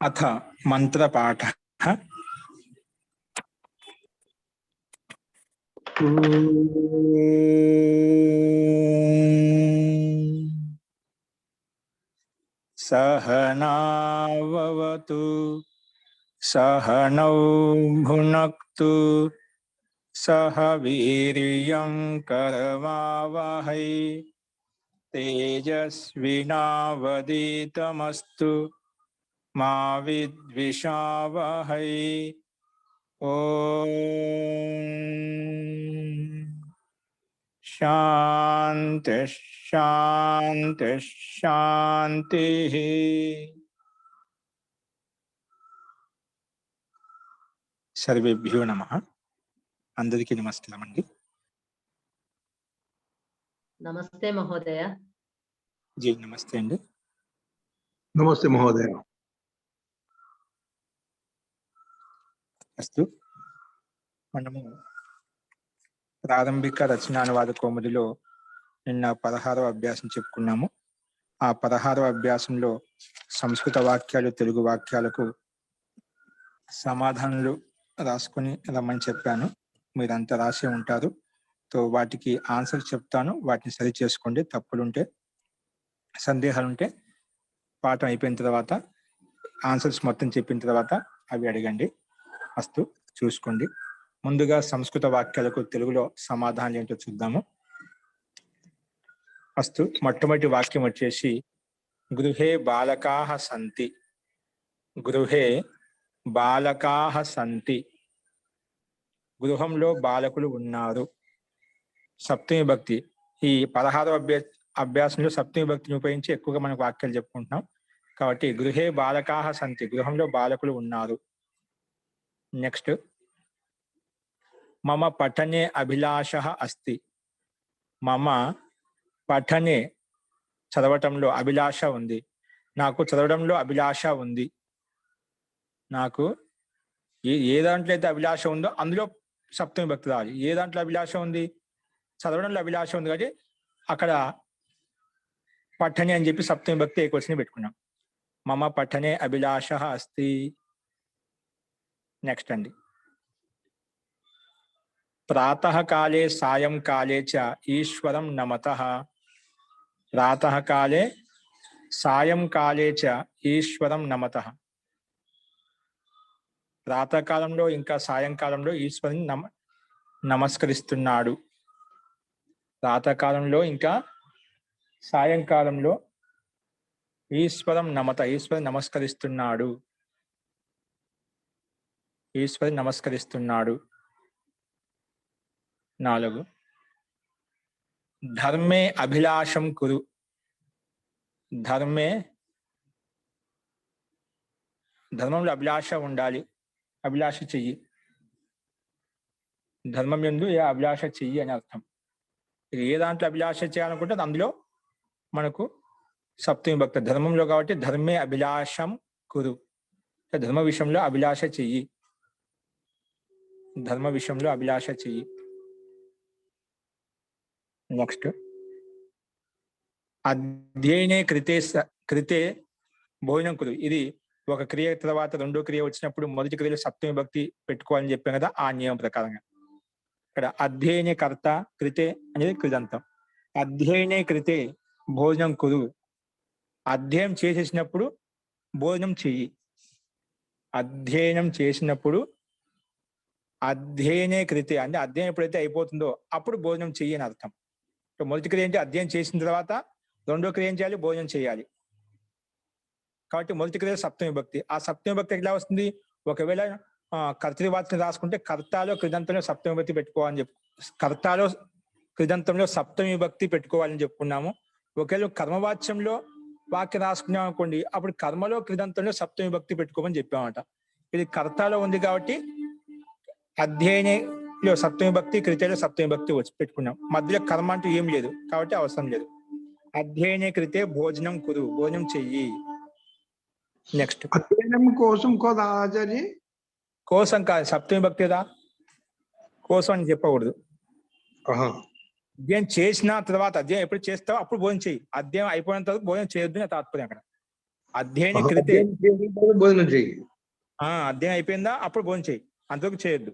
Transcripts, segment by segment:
अथ मंत्रपाठः। सहनाववतु सहनौ भुनक्तु सह वीर्यं करवावहै तेजस्विनावधीतमस्तु मा विद्विषावहै। ओम शांति शांति शांति। सर्वेभ्यो नमः। अंदरिकी नमस्कारम अंडी। नमस्ते महोदय। जी नमस्ते अंडी। नमस्ते महोदय। अस्तु మనము ప్రారంభిక రచనానువాద కోమడిలో నిన్న 16వ అభ్యాసం చెప్పుకున్నాము. ఆ 16వ అభ్యాసంలో సంస్కృత వాక్యాలు తెలుగు వాక్యాలకు సమాధానాలు రాసుకొని రమ్మని చెప్పాను. మీరంతా రాసే ఉంటారు. సో వాటికి ఆన్సర్ చెప్తాను, వాటిని సరి చేసుకోండి. తప్పులుంటే సందేహాలుంటే పాఠం అయిపోయిన తర్వాత ఆన్సర్స్ మొత్తం చెప్పిన తర్వాత అవి అడగండి. అస్తు చూసుకోండి. ముందుగా సంస్కృత వాక్యాలకు తెలుగులో సమాధానం ఏంటో చూద్దాము. అస్తు మొట్టమొదటి వాక్యం వచ్చేసి గృహే బాలకాః సంతి. గృహే బాలకాః సంతి. గృహంలో బాలకులు ఉన్నారు. సప్తమి భక్తి. ఈ 16వ అభ్యాసంలో సప్తమి భక్తిని ఉపయోగించి ఎక్కువగా మనకు వాక్యాలు చెప్పుకుంటున్నాం కాబట్టి గృహే బాలకాః సంతి, గృహంలో బాలకులు ఉన్నారు. నెక్స్ట్ మమ పఠనే అభిలాషః అస్తి. మమ పఠనే చదవటంలో అభిలాష ఉంది. నాకు చదవడంలో అభిలాష ఉంది. నాకు ఏ దాంట్లో అయితే అభిలాష ఉందో అందులో సప్తమి భక్తి రావాలి. ఏ దాంట్లో అభిలాష ఉంది? చదవడంలో అభిలాష ఉంది కాబట్టి అక్కడ పఠనే అని చెప్పి సప్తమి భక్తి ఏకవచనం పెట్టుకున్నాం. మమ పఠనే అభిలాషః అస్తి. నెక్స్ట్ అండి, ప్రాతః కాలే సాయం కాలే చ ఈశ్వరం నమతః. ప్రాతః కాలే సాయం కాలే చ ఈశ్వరం నమతః. ప్రాతకాలంలో ఇంకా సాయంకాలంలో ఈశ్వరుని నమస్కరిస్తున్నాడు. ప్రాతకాలంలో ఇంకా సాయంకాలంలో ఈశ్వరం నమత, ఈశ్వరుని నమస్కరిస్తున్నాడు. ఈశ్వరుని నమస్కరిస్తున్నాడు. 4 ధర్మే అభిలాషం కురు. ధర్మంలో అభిలాష ఉండాలి. అభిలాష చెయ్యి. ధర్మం యందు ఏ అభిలాష చెయ్యి అని అర్థం. ఏ దాంట్లో అభిలాష చేయాలనుకుంటే అందులో మనకు సప్తమి భక్తి ధర్మంలో కాబట్టి ధర్మే అభిలాషం కురు. ధర్మ విషయంలో అభిలాష చెయ్యి. ధర్మ విషయంలో అభిలాష చెయ్యి. నెక్స్ట్ అధ్యయనే కృతే భోజనం కురు. ఇది ఒక క్రియ తర్వాత రెండో క్రియ వచ్చినప్పుడు మొదటి క్రియలో సప్తమి భక్తి పెట్టుకోవాలని చెప్పాం కదా, ఆ నియమం ప్రకారంగా ఇక్కడ అధ్యయనే కర్త, కృతే అనేది కృదంతం. అధ్యయనే కృతే భోజనం కురు. అధ్యయనం చేసేసినప్పుడు భోజనం చెయ్యి. అధ్యయనం చేసినప్పుడు అధ్యయనే కృతే అంటే అధ్యయనం ఎప్పుడైతే అయిపోతుందో అప్పుడు భోజనం చెయ్యి అని అర్థం. మొదటి క్రియ ఏంటి? అధ్యయనం చేసిన తర్వాత రెండో క్రియ ఏం చేయాలి? భోజనం చేయాలి. కాబట్టి మొదటి క్రియ సప్తమి భక్తి. ఆ సప్తమి భక్తి ఎట్లా వస్తుంది? ఒకవేళ కర్తృవాచకం రాసుకుంటే కర్తాలో కృదంతంలో సప్తమి భక్తి పెట్టుకోవాలని కర్తాలో కృదంతంలో సప్తమి భక్తి పెట్టుకోవాలని చెప్పుకున్నాము. ఒకవేళ కర్మవాచ్యంలో వాక్యం రాసుకున్నాం అనుకోండి, అప్పుడు కర్మలో కృదంతంలో సప్తమి భక్తి పెట్టుకోమని చెప్పామట. ఇది కర్తాలో ఉంది కాబట్టి అధ్యయనలో సప్తమి భక్తి, కృతలో సప్తమి భక్తి వచ్చి పెట్టుకున్నాం. మధ్యలో కర్మ అంటూ ఏం లేదు కాబట్టి అవసరం లేదు. అధ్యయనే కృతే భోజనం కురు, భోజనం చెయ్యి. నెక్స్ట్ అధ్యయనం కోసం కదా ఆచార్య? కోసం కాదు, సప్తమి భక్తి కదా, కోసం అని చెప్పకూడదు. అధ్యయనం చేసిన తర్వాత అధ్యయనం ఎప్పుడు చేస్తావో అప్పుడు భోజనం చేయి. అధ్యయనం అయిపోయిన తర్వాత భోజనం చేయొద్దు అని తాత్పర్యం అక్కడ. అధ్యయన కృతే అధ్యయనం చేసిన తర్వాత భోజనం చెయ్యి. అధ్యయనం అయిపోయిందా అప్పుడు భోజనం చేయి, అంతవరకు చేయొద్దు.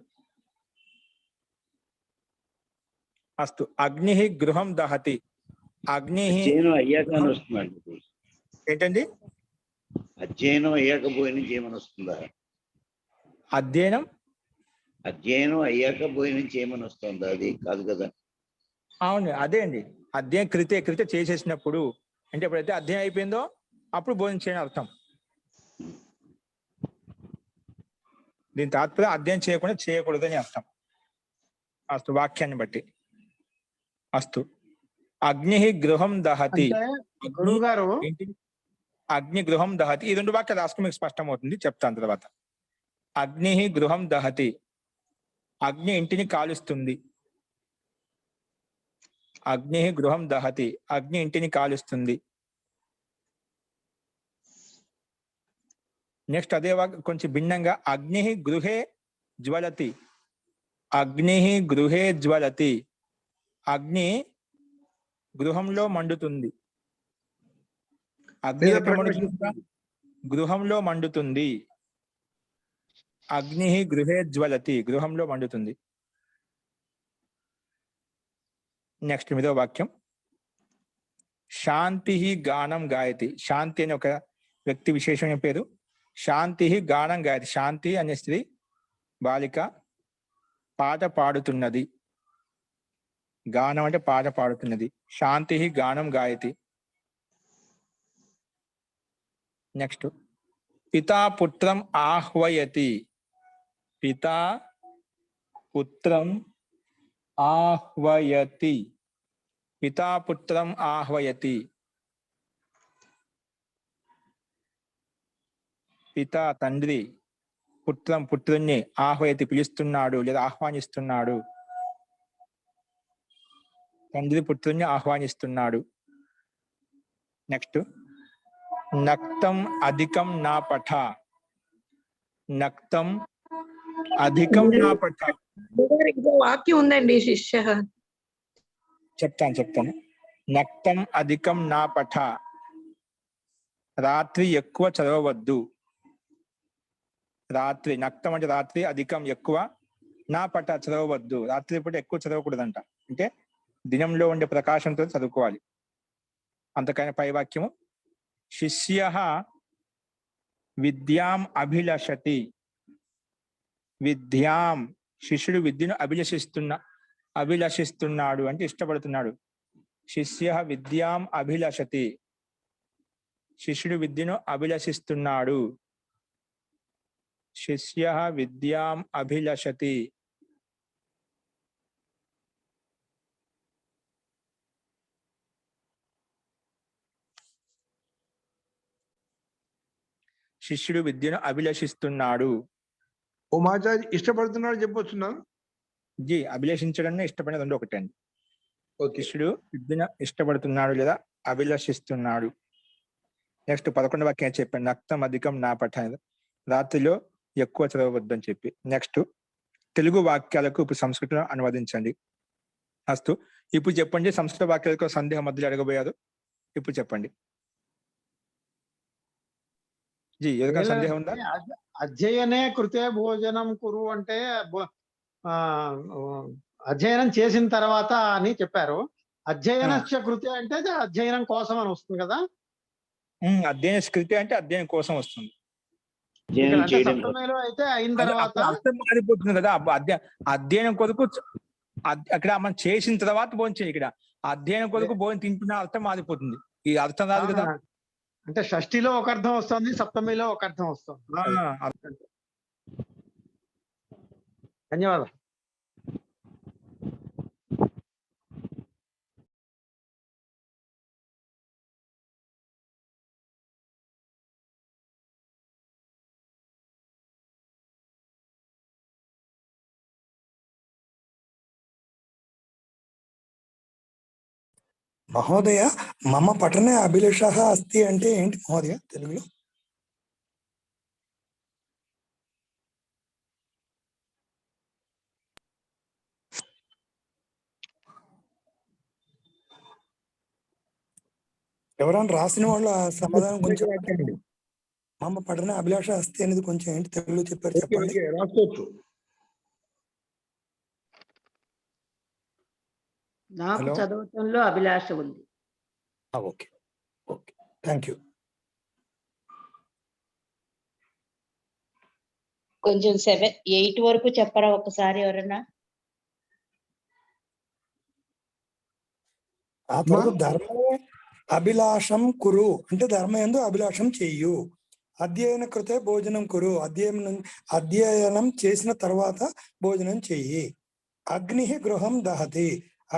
అస్తు. అగ్ని గృహం దహతి. అగ్ని అధ్యయనం అయ్యాక అని వస్తుందండి. ఏంటండి? అధ్యయనం అయ్యాక భోజనం చేయమని వస్తుందా? అధ్యయనం అయ్యాక భోజనం చేయమని వస్తుందా? అది కాదు కదా. అవును, అదే అండి. అధ్యయనం కృతే చేసేసినప్పుడు అంటే ఎప్పుడైతే అధ్యయనం అయిపోయిందో అప్పుడు భోజనం చేయని అర్థం. దీని తాత్పర్యం అధ్యయనం చేయకుండా చేయకూడదు అని అర్థం. అస్తు. వాక్యాన్ని బట్టి. అస్తు. అగ్ని గృహం దహతి. గురువు గారు అగ్ని గృహం దహతి. ఈ రెండు వాక్యాలు రాసుకుని మీకు స్పష్టమవుతుంది, చెప్తాను తర్వాత. అగ్ని గృహం దహతి. అగ్ని ఇంటిని కాలుస్తుంది. అగ్ని గృహం దహతి. అగ్ని ఇంటిని కాలుస్తుంది. నెక్స్ట్ అదే కొంచెం భిన్నంగా అగ్ని గృహే జ్వలతి. అగ్ని గృహే జ్వలతి. అగ్ని గృహంలో మండుతుంది. అగ్ని ఎక్కడ మండుతుంది? గృహంలో మండుతుంది. అగ్ని గృహే జ్వలతి. గృహంలో మండుతుంది. నెక్స్ట్ 8వ వాక్యం. శాంతి గానం గాయతి. శాంతి అనే ఒక వ్యక్తి విశేషమైన పేరు. శాంతి గానం గాయతి. శాంతి అనే స్త్రీ బాలిక పాట పాడుతున్నది. గానం అంటే పాట పాడుతున్నది. శాంతి గానం గాయతి. నెక్స్ట్. పితా పుత్రం ఆహ్వయతి. పితా పుత్రం ఆహ్వయతి. పితా పుత్రం ఆహ్వయతి. పితా తండ్రి, పుత్రం పుత్రుణ్ణి ఆహ్వయతి పిలుస్తున్నాడు లేదా ఆహ్వానిస్తున్నాడు. తండ్రి పుత్రుణ్ణి ఆహ్వానిస్తున్నాడు. నెక్స్ట్. నక్తం అధికం నా పఠ. నక్తం అధికం నా పఠ. ఇంకో వాక్యం ఉందండి. శిష్య చెప్తాను. నక్తం అధికం నా పఠ. రాత్రి ఎక్కువ చదవవద్దు. రాత్రి నక్తం అంటే రాత్రి, అధికం ఎక్కువ, నా పఠ చదవవద్దు. రాత్రి పూట ఎక్కువ చదవకూడదంట. అంటే దినంలో ఉండే ప్రకాశంతో చదువుకోవాలి. అంతకైనా పై వాక్యము శిష్య విద్యాం అభిలషతి. విద్యాం, శిష్యుడు విద్యను అభిలషిస్తున్నాడు అంటే ఇష్టపడుతున్నాడు. శిష్య విద్యాం అభిలషతి. శిష్యుడు విద్యను అభిలషిస్తున్నాడు. శిష్య విద్యాం అభిలషతి. శిష్యుడు విద్యను అభిలషిస్తున్నాడు. ఉమాచారి ఇష్టపడుతున్నాడు చెప్పొచ్చున్నా? జీ, అభిలషించడం ఇష్టపడిన రెండు ఒకటే అండి. ఓకే. శిష్యుడు విద్యను ఇష్టపడుతున్నాడు లేదా అభిలషిస్తున్నాడు. నెక్స్ట్ 11వ వాక్యం చెప్పాను. నక్తం అధికం నా పఠ. రాత్రిలో ఎక్కువ చదవవద్దు అని చెప్పి. నెక్స్ట్ తెలుగు వాక్యాలకు ఇప్పుడు సంస్కృతంలో అనువదించండి. అస్తు. ఇప్పుడు చెప్పండి. సంస్కృత వాక్యాలకు సందేహం మధ్యలో అడగబోయారు. ఇప్పుడు చెప్పండి. జీ, ఏదైనా సందేహం ఉందా? అధ్యయనే కృతే భోజనం కురు అంటే అధ్యయనం చేసిన తర్వాత అని చెప్పారు. అధ్యయనస్య కృతే అంటే అది అధ్యయనం కోసం అని వస్తుంది కదా. అధ్యయన కృతే అంటే అధ్యయనం కోసం వస్తుంది. అధ్యయనం అంటే చేయడం సప్తమిలో అయితే అయిన తర్వాత అర్థం మారిపోతుంది కదా. అధ్యయనం కొరకు అక్కడ మనం చేసిన తర్వాత భోజనం చేయి. ఇక్కడ అధ్యయనం కొరకు భోజనం తింటున్న అర్థం మారిపోతుంది. ఈ అర్థం రాదు కదా. అంటే షష్ఠిలో ఒక అర్థం వస్తుంది, సప్తమిలో ఒక అర్థం వస్తుంది. ధన్యవాదాలు. మహోదయ, మమ పఠనే అభిలాషः అస్తి అంటే ఏంటి మహోదయ తెలుగులో? ఎవరైనా రాసిన వాళ్ళు ఆ సమాధానం కొంచెం వాక్యం అండి. మమ్మ పఠనే అభిలాష అస్తి అనేది కొంచెం ఏంటి తెలుగులో చెప్పారు ఓకే, చెప్పండి. ఓకే, రాసుకోవచ్చు. నాకు హలో. చదవటంలో అభిలాష ఉంది. Okay okay thank you. కొంచెం 8 వరకు చెప్పరా ఒకసారి ఎవరన్నా? ఆ తర్వాత ధర్మే అభిలాషం కురు అంటే ధర్మయందు అభిలాషం చెయ్యు. అధ్యయన కృతే భోజనం కురు అధ్యయనం చేసిన తర్వాత భోజనం చెయ్యి. అగ్ని గృహం దహతి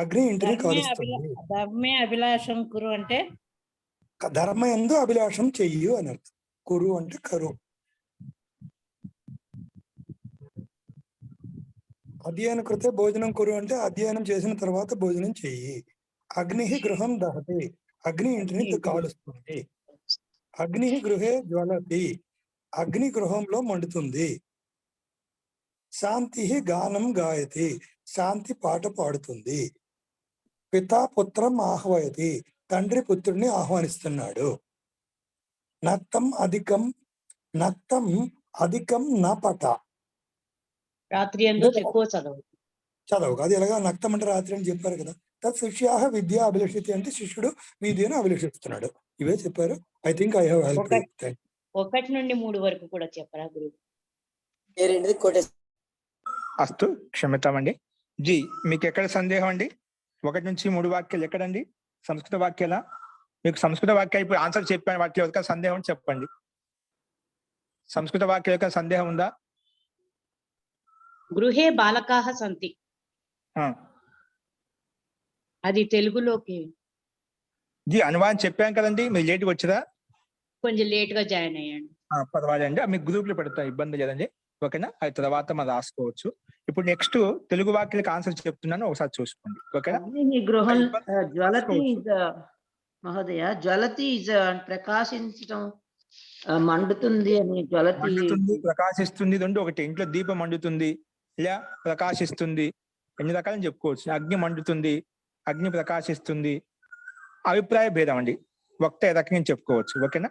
అగ్ని ఇంటిని కాలుస్తుంది. ధర్మే అభిలాషం కురు అంటే ధర్మయందు అభిలాషం చెయ్యు అని అర్థం. కురు అంటే కరు. అధ్యయన కృతే భోజనం కురు అంటే అధ్యయనం చేసిన తర్వాత భోజనం చెయ్యి. అగ్ని గృహం దహతి అగ్ని ఇంటిని కాలుస్తుంది. అగ్ని గృహే జ్వలతి అగ్ని గృహంలో మండుతుంది. శాంతి గానం గాయతి శాంతి పాట పాడుతుంది. పితా పుత్రం ఆహ్వయతి తండ్రి పుత్రుడిని ఆహ్వానిస్తున్నాడు. నక్తం అధికం నా పట రాత్రి ఎందు ఎక్కువ చదవు. అది ఎలాగా నక్తం అంటే రాత్రి అని చెప్పారు కదా. తత్ శిష్యా విద్య అభిలషితి అంటే శిష్యుడు విద్యను అభిలషిస్తున్నాడు. ఇవే చెప్పారు. I think I have help. 1 నుండి 3 వరకు కూడా చెప్పరా గురువు? అస్తు క్షమితామండి. జీ మీకు ఎక్కడ సందేహం అండి? 1 నుంచి 3 వాక్యాలు ఎక్కడండి? సంస్కృత వాక్యాలా? మీకు సంస్కృత వాక్యాలు ఇప్పుడు ఆన్సర్ చెప్పాను, వాటిలో యొక్క సందేహం చెప్పండి. సంస్కృత వాక్యాల యొక్క సందేహం ఉందా? గృహే బాలకాహ సంతి, అది తెలుగులోకి జీ అనువాదం చెప్పాం కదండి, మీరు లేట్గా వచ్చారా? కొంచెం లేట్ గా జాయిన్ అయ్యాను. పర్వాలేదండి, మీకు గ్రూప్ లో పెడతా, ఇబ్బంది లేదండి. ఓకేనా? అది తర్వాత మనం రాసుకోవచ్చు. ఇప్పుడు నెక్స్ట్ తెలుగు వాక్యాలకు ఆన్సర్ చెప్తున్నాను, ఒకసారి చూసుకోండి. ఓకేనా? గృహం జ్వలతి మహోదయ, జ్వలతి ప్రకాశించడం, మండుతుంది అని. జ్వలతి మండుతుంది, ప్రకాశిస్తుంది, రెండు ఒకటి. ఇంట్లో దీపం మండుతుంది, ఇలా ప్రకాశిస్తుంది, ఎన్ని రకాలని చెప్పుకోవచ్చు. అగ్ని మండుతుంది, అగ్ని ప్రకాశిస్తుంది. అభిప్రాయ భేదం అండి, వక్త ఏ రకంగా చెప్పుకోవచ్చు. ఓకేనా?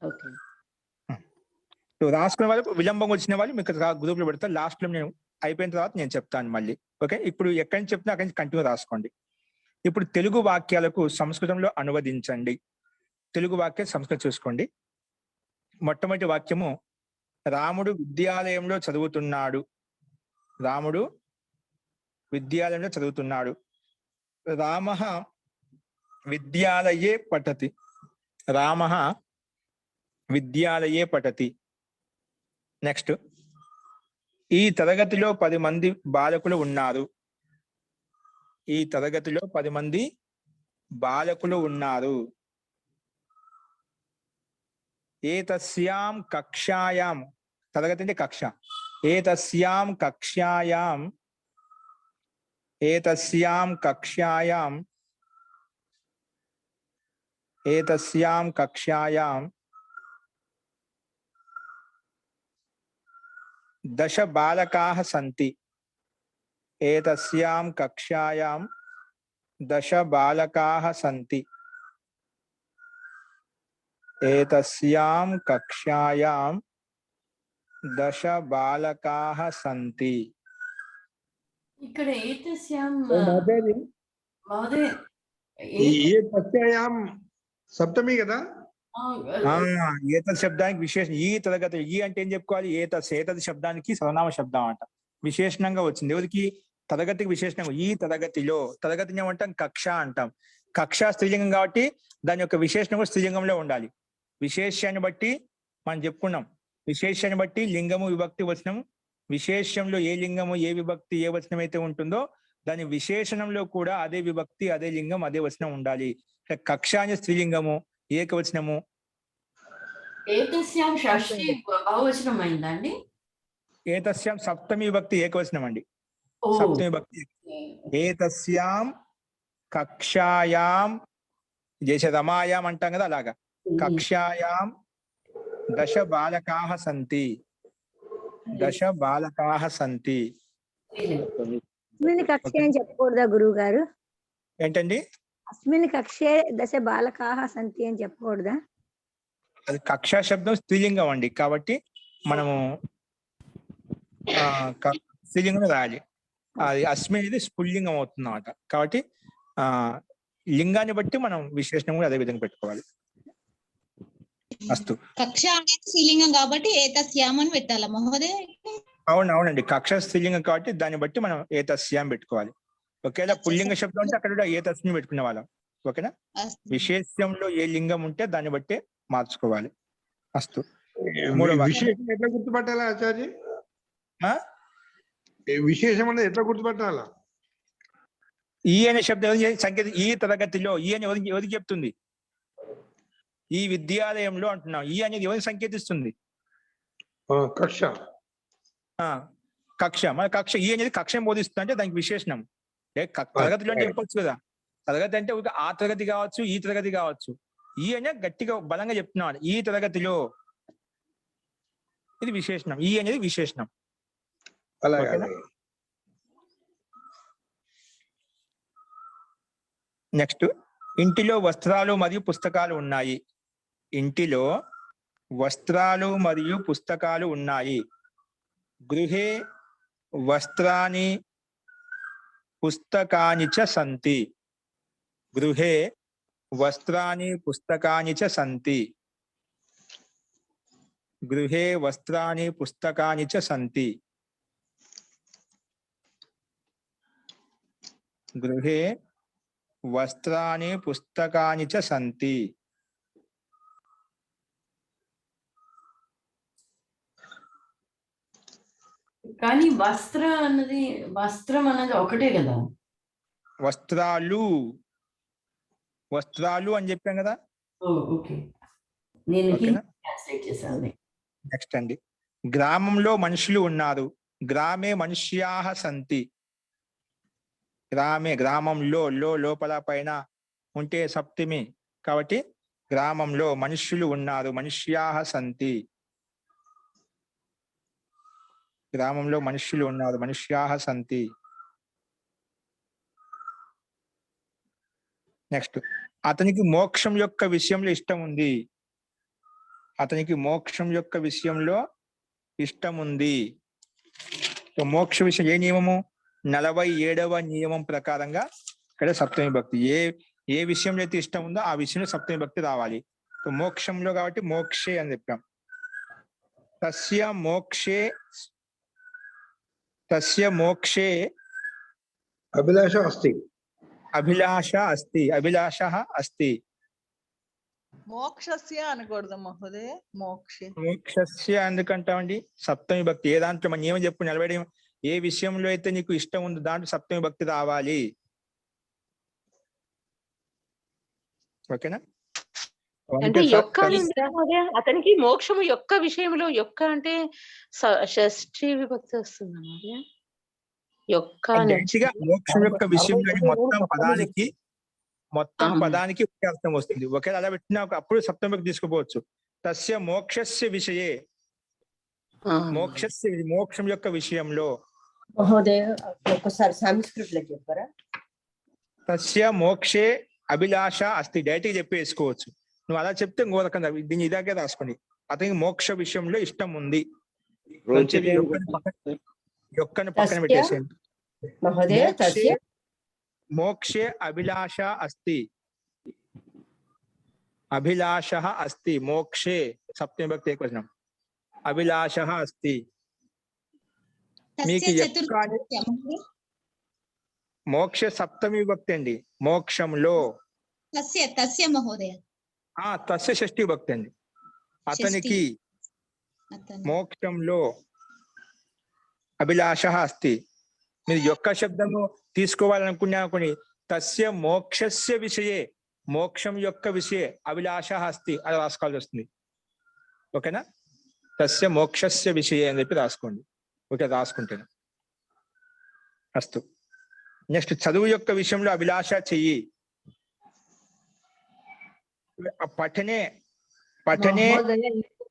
ఓకే. రాసుకునే వాళ్ళు, విలంబం వచ్చిన వాళ్ళు మీకు గ్రూప్ లో పెడతారు. లాస్ట్ లో నేను అయిపోయిన తర్వాత నేను చెప్తాను మళ్ళీ. ఓకే, ఇప్పుడు ఎక్కడి నుంచి చెప్తున్నా అక్కడి నుంచి కంటిన్యూ రాసుకోండి. ఇప్పుడు తెలుగు వాక్యాలకు సంస్కృతంలో అనువదించండి. తెలుగు వాక్యం సంస్కృతం చూసుకోండి. మొట్టమొదటి వాక్యము, రాముడు విద్యాలయంలో చదువుతున్నాడు. రాముడు విద్యాలయంలో చదువుతున్నాడు. రామః విద్యాలయే పఠతి. రామః విద్యాలయే పఠతి. నెక్స్ట్, ఈ తరగతిలో 10 మంది బాలకులు ఉన్నారు. ఈ తరగతిలో 10 మంది బాలకులు ఉన్నారు. ఏతస్యాం కక్షాయాం, తరగతి అంటే కక్ష. ఏతస్యాం కక్షాయాం, ఏతస్యాం కక్షాయాం, ఏతస్యాం కక్షాయాం 10 బాలకాః సంతి. ఏతస్యాం కక్షాయాం 10 బాలకాః సంతి. ఏతస్యాం కక్షాయాం 10 బాలకాః సంతి. ఇక్కడ ఏతస్యాం మాతాజీ, మహోదయ ఏ తస్యాయాం సప్తమి కదా? ఏతద్ శబ్దానికి విశేషం. ఈ తరగతి, ఈ అంటే ఏం చెప్పుకోవాలి? ఏతద్ శబ్దానికి సర్వనామ శబ్దం అంట, విశేషణంగా వచ్చింది. ఎవరికి? తరగతికి విశేషణంగా. ఈ తరగతిలో, తరగతిని ఏమంటాం? కక్ష అంటాం. కక్ష స్త్రీలింగం కాబట్టి దాని యొక్క విశేషణం కూడా స్త్రీలింగంలో ఉండాలి. విశేషాన్ని బట్టి మనం చెప్పుకున్నాం, విశేషాన్ని బట్టి లింగము విభక్తి వచనం. విశేషంలో ఏ లింగము ఏ విభక్తి ఏ వచనం అయితే ఉంటుందో దాని విశేషణంలో కూడా అదే విభక్తి అదే లింగం అదే వచనం ఉండాలి. కక్ష అనే స్త్రీలింగము, ఏకవచనము. ఏతస్యాం షష్ఠి బహువచనం అయిందండి. ఏతస్యాం సప్తమి విభక్తి ఏకవచనం అండి. సప్తమి విభక్తి. ఏతస్యాం కక్షాయాం, చేసే రమాయాం అంటాం కదా, అలాగా. కక్షాయాం 10 బాలకాః సంతి. 10 బాలకాః సంతి. కక్ష అని చెప్పకూడదా గురువు గారు? ఏంటండి? అస్మిన్ కక్షే దశ బాలకాహ సంతి అని చెప్పకూడదా? అది కక్షా శబ్దం స్త్రీలింగం అండి, కాబట్టి మనము స్త్రీలింగం రాయాలి. అది అస్మిన్ అనేది స్పుల్లింగం అవుతుంది అన్నమాట. కాబట్టి లింగాన్ని బట్టి మనం విశేషణం కూడా అదే విధంగా పెట్టుకోవాలి. అస్తు. కక్ష అనేది స్త్రీలింగం కాబట్టి ఏతస్యాం అని పెట్టాలా మహోదయ? అవునండి, కక్ష స్త్రీలింగం కాబట్టి దాన్ని బట్టి మనం ఏతస్యాం పెట్టుకోవాలి. ఒకవేళ పుల్లింగ శబ్దం అంటే అక్కడ కూడా ఏతస్మిన్ పెట్టుకునే వాళ్ళం. ఓకేనా? విశేషంలో ఏ లింగం ఉంటే దాన్ని బట్టి మార్చుకోవాలి. అస్తు. విశేషం ఎట్లా గుర్తుపట్టాలా ఆచార్య? విశేషం అనేది ఎట్లా గుర్తుపట్టాలా? ఈ అనే శబ్దం సంకేతం ఈ తరగతిలో ఈ అని ఎవరికి చెప్తుంది? ఈ విద్యాలయంలో అంటున్నాం. ఈ అనేది ఎవరికి సంకేతిస్తుంది? కక్ష. కక్ష. మన కక్ష ఈ అనేది కక్షం బోధిస్తుంది అంటే దానికి విశేషణం. తరగతిలో అంటే చెప్పొచ్చు కదా. తరగతి అంటే ఆ తరగతి కావచ్చు, ఈ తరగతి కావచ్చు. ఈ అనే గట్టిగా బలంగా చెప్తున్నాడు. ఈ తరగతిలో ఇది విశేషణం. ఈ అనేది విశేషణం. నెక్స్ట్, ఇంటిలో వస్త్రాలు మరియు పుస్తకాలు ఉన్నాయి. ఇంటిలో వస్త్రాలు మరియు పుస్తకాలు ఉన్నాయి. గృహే వస్త్రాని పుస్తకాని చ సంతి. గృహే వస్త్రాని పుస్తకాని చ సంతి. గృహే వస్త్రాని పుస్తకాని చ సంతి. గృహే వస్త్రాని పుస్తకాని చ సంతి. కానీ వస్త్రం అన్నది ఒకటే కదా. వస్త్రాలు అని చెప్పాం కదా. ఓకే, నేను ట్రాన్స్లేట్ చేశాను. నెక్స్ట్ అండి, గ్రామంలో మనుషులు ఉన్నారు. గ్రామే మనుష్యాః సంతి. గ్రామంలో లోపల పైన ఉంటే సప్తమి కాబట్టి గ్రామంలో మనుష్యులు ఉన్నారు. మనుష్యాః సంతి. గ్రామంలో మనుష్యులు ఉన్నారు. మనుష్యాః సంతి. నెక్స్ట్, అతనికి మోక్షం యొక్క విషయంలో ఇష్టం ఉంది. అతనికి మోక్షం యొక్క విషయంలో ఇష్టం ఉంది. మోక్ష విషయం ఏ నియమము? 47వ నియమం ప్రకారంగా ఇక్కడ సప్తమి భక్తి. ఏ విషయంలో అయితే ఇష్టం ఉందో ఆ విషయంలో సప్తమి భక్తి రావాలి. మోక్షంలో కాబట్టి మోక్షే అని చెప్పాం. తస్య మోక్షే అభిలాష అస్తి. అభిలాషः అస్తి. మోక్షస్య అనకూడదు మహోదయ. మోక్షస్య ఎందుకంటామండి? సప్తమి భక్తి. ఏ దాంట్లో మన నియమం చెప్పు 40 ఏ విషయంలో అయితే నీకు ఇష్టం ఉందో దాంట్లో సప్తమి భక్తి రావాలి. ఓకేనా? అంటే అతనికి మోక్షము యొక్క విషయంలో యొక్క అంటే షష్ఠీ విభక్తి వస్తుంది. మోక్షం యొక్క విషయంలో మొత్తం పదానికి ఒకే అర్థం వస్తుంది. ఒకేలా అలా పెట్టినా అప్పుడు సప్తమి భక్తి తీసుకుపోవచ్చు. తస్య మోక్షస్య విషయే. మోక్షం యొక్క విషయంలో. ఒకసారి సంస్కృతిలో చెప్పారా? తస్య మోక్షే అభిలాష అస్తి. డైరెక్ట్ చెప్పేసుకోవచ్చు. నువ్వు అలా చెప్తే ఇంకో రకంగా దీన్ని ఇదాకే రాసుకోండి. అతనికి మోక్ష విషయంలో ఇష్టం ఉంది. యొక్కను పక్కన పెట్టేసేయండి. మోక్షే అభిలాష అస్తి. అభిలాషः అస్తి. మోక్షే సప్తమి భక్తి ఏకవచనం. అభిలాషः అస్తి. మీకు మోక్ష సప్తమి భక్తి అండి. మోక్షంలో తస్య మహోదయ. తస్య షష్ఠి భక్తి అండి. అతనికి మోక్షంలో అభిలాషः అస్తి. మీరు యొక్క శబ్దము తీసుకోవాలనుకుని తస్య మోక్షస్య విషయే, మోక్షం యొక్క విషయే అభిలాషः అస్తి అది రాసుకోవాల్సి వస్తుంది. ఓకేనా? తస్య మోక్షస్య విషయే అని చెప్పి రాసుకోండి. ఓకే, రాసుకుంటాను. అస్తు. నెక్స్ట్, చదువు యొక్క విషయంలో అభిలాష చెయ్యి. పఠనే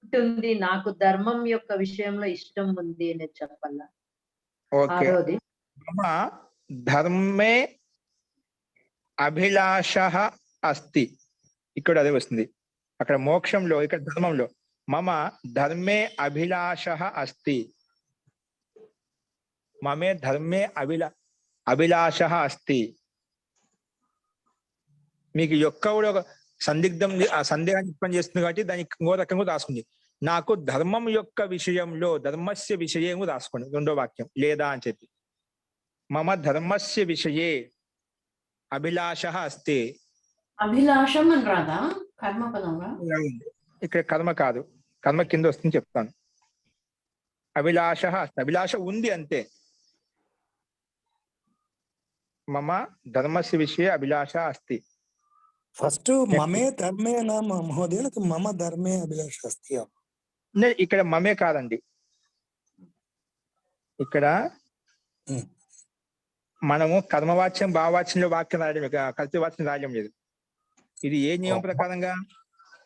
ఉంటుంది. నాకు ధర్మం యొక్క విషయంలో ఇష్టం ఉంది అని చెప్పాలా? ఓకే. ధర్మే అభిలాష అస్తి. ఇక్కడ అదే వస్తుంది. అక్కడ మోక్షంలో, ఇక్కడ ధర్మంలో మమ ధర్మే అభిలాష అస్తి. మమే ధర్మే అభిలాష అస్తి. మీకు యొక్క కూడా ఒక సందిగ్ధం, ఆ సందేహాన్ని ఉత్పన్నం చేస్తుంది కాబట్టి దానికి ఇంకో రకంగా రాసుకుంది. నాకు ధర్మం యొక్క విషయంలో, ధర్మస్య విషయం రాసుకోండి రెండో వాక్యం, లేదా అని చెప్పి. మమ ధర్మస్య విషయే అభిలాష అస్తి. అభిలాషం అని రాదా కర్మపదంగా? ఇక్కడ కర్మ కాదు, కర్మ కింద వస్తుంది చెప్తాను. అభిలాష అస్తి, అభిలాష ఉంది అంతే. మమ ధర్మస్య విషయే అభిలాష అస్తి. ఫస్ట్ మమే ధర్మే నా మహోదయ, లేకపోతే మమ ధర్మే అభిలాష అస్తి? ఇక్కడ మమే కాదండి, ఇక్కడ మనము కర్మవాచ్యం భావవాచ్యంలో వాక్యం రాయడం, కల్పి వాచ్యం రాయడం లేదు. ఇది ఏ నియమం ప్రకారంగా?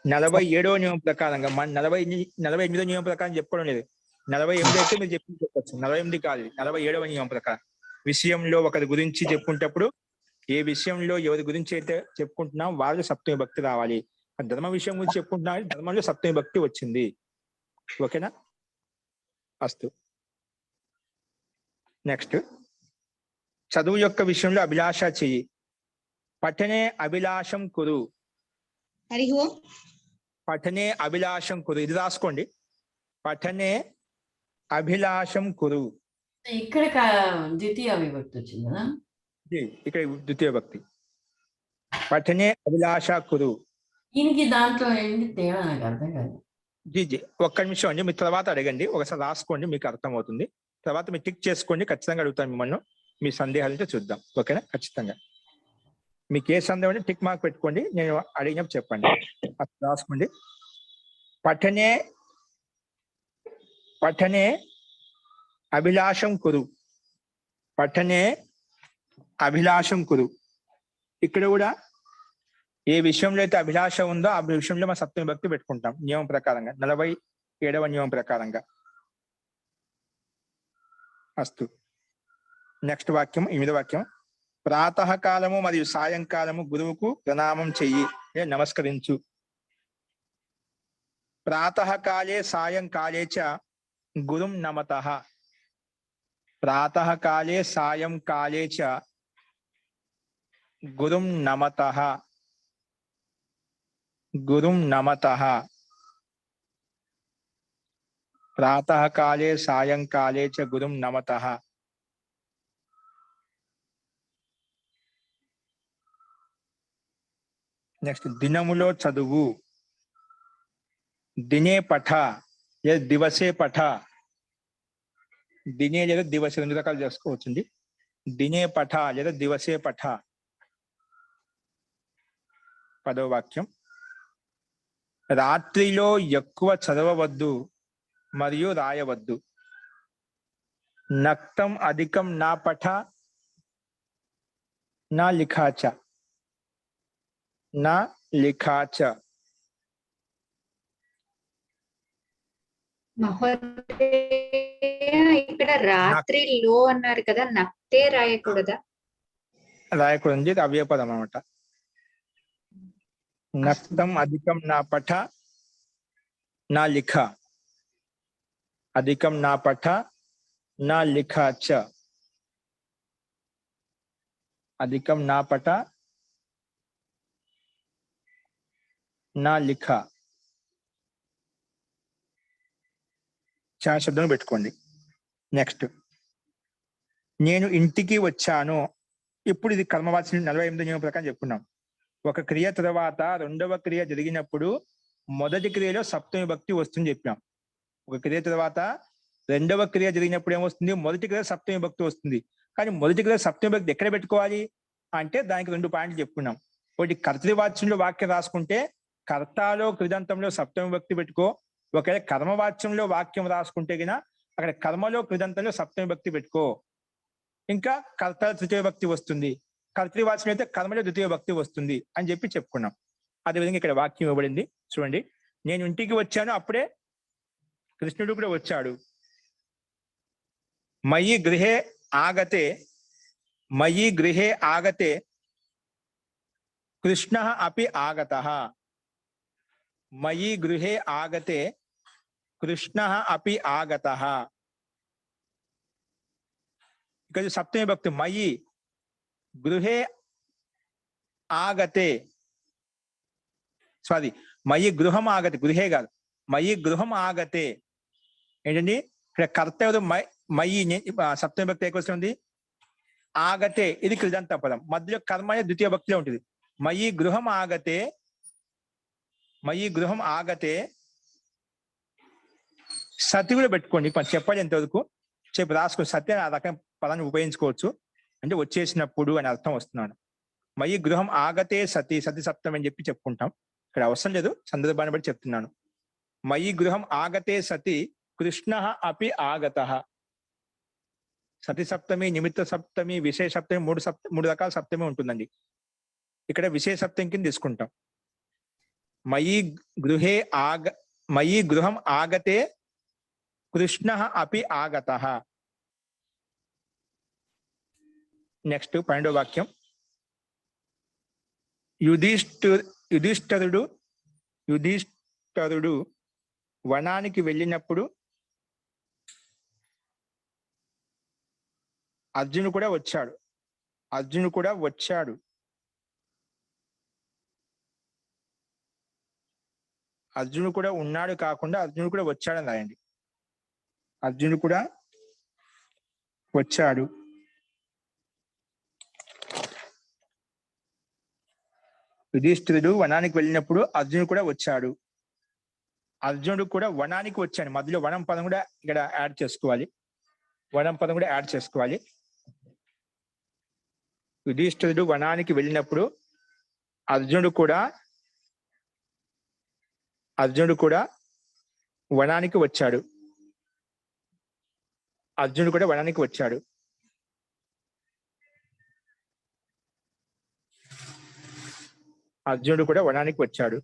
47వ నియమం ప్రకారంగా. మన 48వ నియమం ప్రకారం చెప్పుకోవడం లేదు. 48 అయితే మీరు చెప్పవచ్చు, 48 కాదు, 47వ నియమం ప్రకారం. విషయంలో ఒకరి గురించి చెప్పుకుంటప్పుడు, ఏ విషయంలో ఎవరి గురించి అయితే చెప్పుకుంటున్నాం వాళ్ళు సప్తమి భక్తి రావాలి. ధర్మ విషయం గురించి చెప్పుకుంటున్నా, ధర్మంలో సప్తమి భక్తి వచ్చింది. ఓకేనా? అస్తు. నెక్స్ట్, చదువు యొక్క విషయంలో అభిలాష చెయ్యి. పఠనే అభిలాషం కురు. పఠనే అభిలాషం కురు, ఇది రాసుకోండి. పఠనే అభిలాషం కురు. ఇక్కడ ద్వితీయ విభక్తి వచ్చింది కదా, ఇక్కడ ద్వితీయ భక్తి. పఠనే అభిలాష కురు. దీనికి దాంట్లో ఏంటి తేడా నాకు అర్థం కాదు. జీ ఒక్క నిమిషం అండి, మీరు తర్వాత అడగండి, ఒకసారి రాసుకోండి, మీకు అర్థమవుతుంది. తర్వాత మీరు టిక్ చేసుకోండి, ఖచ్చితంగా అడుగుతాను మిమ్మల్ని. మీ సందేహాలు ఉంటే చూద్దాం. ఓకేనా? ఖచ్చితంగా మీకు ఏ సందేహం అంటే టిక్ మార్క్ పెట్టుకోండి, నేను అడిగినప్పుడు చెప్పండి. రాసుకోండి. పఠనే అభిలాషం కురు. పఠనే అభిలాషం కురు. ఇక్కడ కూడా ఏ విషయంలో అయితే అభిలాష ఉందో ఆ విషయంలో మనం సప్తమి భక్తి పెట్టుకుంటాం నియమం ప్రకారంగా, 47వ నియమం ప్రకారంగా. అస్తు. నెక్స్ట్ వాక్యం, 8వ వాక్యం. ప్రాతకాలము మరియు సాయంకాలము గురువుకు ప్రణామం చెయ్యి, నమస్కరించు. ప్రాతకాలే సాయంకాలే చ గురుం నమతః. ప్రాతకాలే సాయంకాలే చ గురుం నమతః. గురుం నమతః. ప్రాతకాలే సాయంకాలే చ గురుం నమతః. నెక్స్ట్, దినములో చదువు. దినే పఠ లేదా దివసే పఠ. దినే లేదా దివసే రెండు రకాలు చేసుకోవచ్చుండి. దినే పఠ లేదా దివసే పఠ. 10వ వాక్యం. రాత్రిలో ఎక్కువ చదవవద్దు మరియు రాయవద్దు. నక్తం అధికం నా పఠ నా లిఖాచ. నా లిఖాచ. ఇక్కడ రాత్రిలో అన్నారు కదా, నక్తే రాయకూడదా? రాయకూడదు, ఇది అవ్యపదం అన్నమాట. నక్తం అధికం నా పఠ నా లిఖ. అధికం నా పఠ నా లిఖాచ. అధికం నా పఠ నా లిఖ. చాలా శబ్దం పెట్టుకోండి. నెక్స్ట్, నేను ఇంటికి వచ్చాను. ఇప్పుడు ఇది కర్మవాచనం 48వ నియమం ప్రకారం చెప్పుకున్నాం. ఒక క్రియ తర్వాత రెండవ క్రియ జరిగినప్పుడు మొదటి క్రియలో సప్తమి భక్తి వస్తుంది చెప్పాం. ఒక క్రియ తర్వాత రెండవ క్రియ జరిగినప్పుడు ఏమొస్తుంది? మొదటి క్రియ సప్తమి భక్తి వస్తుంది. కానీ మొదటి క్రియ సప్తమి భక్తి ఎక్కడ పెట్టుకోవాలి అంటే దానికి 2 పాయింట్లు చెప్పుకున్నాం. ఒకటి, కర్తృవాచ్యంలో వాక్యం రాసుకుంటే కర్తాలో కృదంతంలో సప్తమి భక్తి పెట్టుకో. ఒకవేళ కర్మవాచ్యంలో వాక్యం రాసుకుంటే గిన అక్కడ కర్మలో కృదంతంలో సప్తమి భక్తి పెట్టుకో. ఇంకా కర్త తృతీయ భక్తి వస్తుంది. కర్తృవాచ్యం అయితే కర్మలో ద్వితీయ భక్తి వస్తుంది అని చెప్పి చెప్పుకున్నాం. అదేవిధంగా ఇక్కడ వాక్యం ఇవ్వబడింది చూడండి. నేను ఇంటికి వచ్చాను, అప్పుడే కృష్ణుడు కూడా వచ్చాడు. మయి గృహే ఆగతే. మయి గృహే ఆగతే కృష్ణః అపి ఆగతః. మయి గృహే ఆగతే కృష్ణః అపి ఆగతః. ఇక్కడ సప్తమి భక్తి మయి గృహే ఆగతే, సారీ మయి గృహం ఆగతే, గృహే కాదు మయి గృహం ఆగతే. ఏంటండి ఇక్కడ కర్త ఎవరు? మయి సప్తమి భక్తి ఏకొస్తుంది? ఆగతే ఇది కృదంత పదం, మధ్యలో కర్మ అనేది ద్వితీయ భక్తిలో ఉంటుంది. మయి గృహం ఆగతే, మయి గృహం ఆగతే. సతి కూడా పెట్టుకోండి, చెప్పాలి ఎంతవరకు చెప్పి రాసుకోండి. సత్య ఆ రకం పదాన్ని ఉపయోగించుకోవచ్చు, అంటే వచ్చేసినప్పుడు అని అర్థం వస్తున్నాను. మయి గృహం ఆగతే సతి, సతి సప్తమి అని చెప్పి చెప్పుకుంటాం. ఇక్కడ అవసరం లేదు, సందర్భాన్ని బట్టి చెప్తున్నాను. మయి గృహం ఆగతే సతి కృష్ణః అపి ఆగతః. సతి సప్తమి, నిమిత్త సప్తమి, విశేష సప్తమి, మూడు రకాల సప్తమి ఉంటుందండి. ఇక్కడ విశేష సప్తమి కింద తీసుకుంటాం. మయి గృహం ఆగతే కృష్ణః అపి ఆగతః. నెక్స్ట్ 12వ వాక్యం. యుధిష్ఠరుడు వనానికి వెళ్ళినప్పుడు అర్జునుడు కూడా వచ్చాడు. అర్జునుడు కూడా ఉన్నాడు కాకుండా అర్జునుడు కూడా వచ్చాడని రాయండి. అర్జునుడు కూడా వచ్చాడు. యుధిష్ఠిరుడు వనానికి వెళ్ళినప్పుడు అర్జునుడు కూడా వచ్చాడు. అర్జునుడు కూడా వనానికి వచ్చాడు. మధ్యలో వనం పదం కూడా ఇక్కడ యాడ్ చేసుకోవాలి. యుధిష్ఠిరుడు వనానికి వెళ్ళినప్పుడు అర్జునుడు కూడా వనానికి వచ్చాడు. అర్జునుడు కూడా వనానికి వచ్చాడు.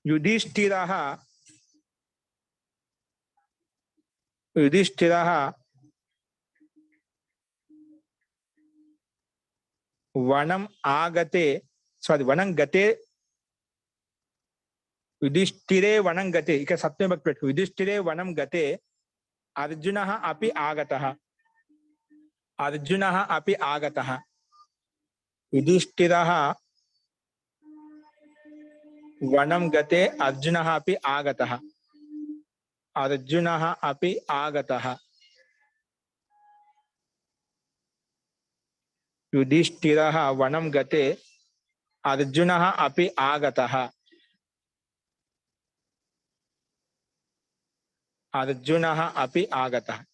యుధిష్ఠిరః వనం ఆగతే, వనం గతే, యుధిష్ఠిరే వనం గతే. ఇక సప్తమి భక్తి పెట్టు. యుధిష్ఠిరే వనం గతే అర్జునః అపి ఆగతః. యుధిష్ఠిరః వనం గతే అర్జునః అపి ఆగతః. యుధిష్ఠిరః వనం గతే అర్జునః అపి ఆగతః.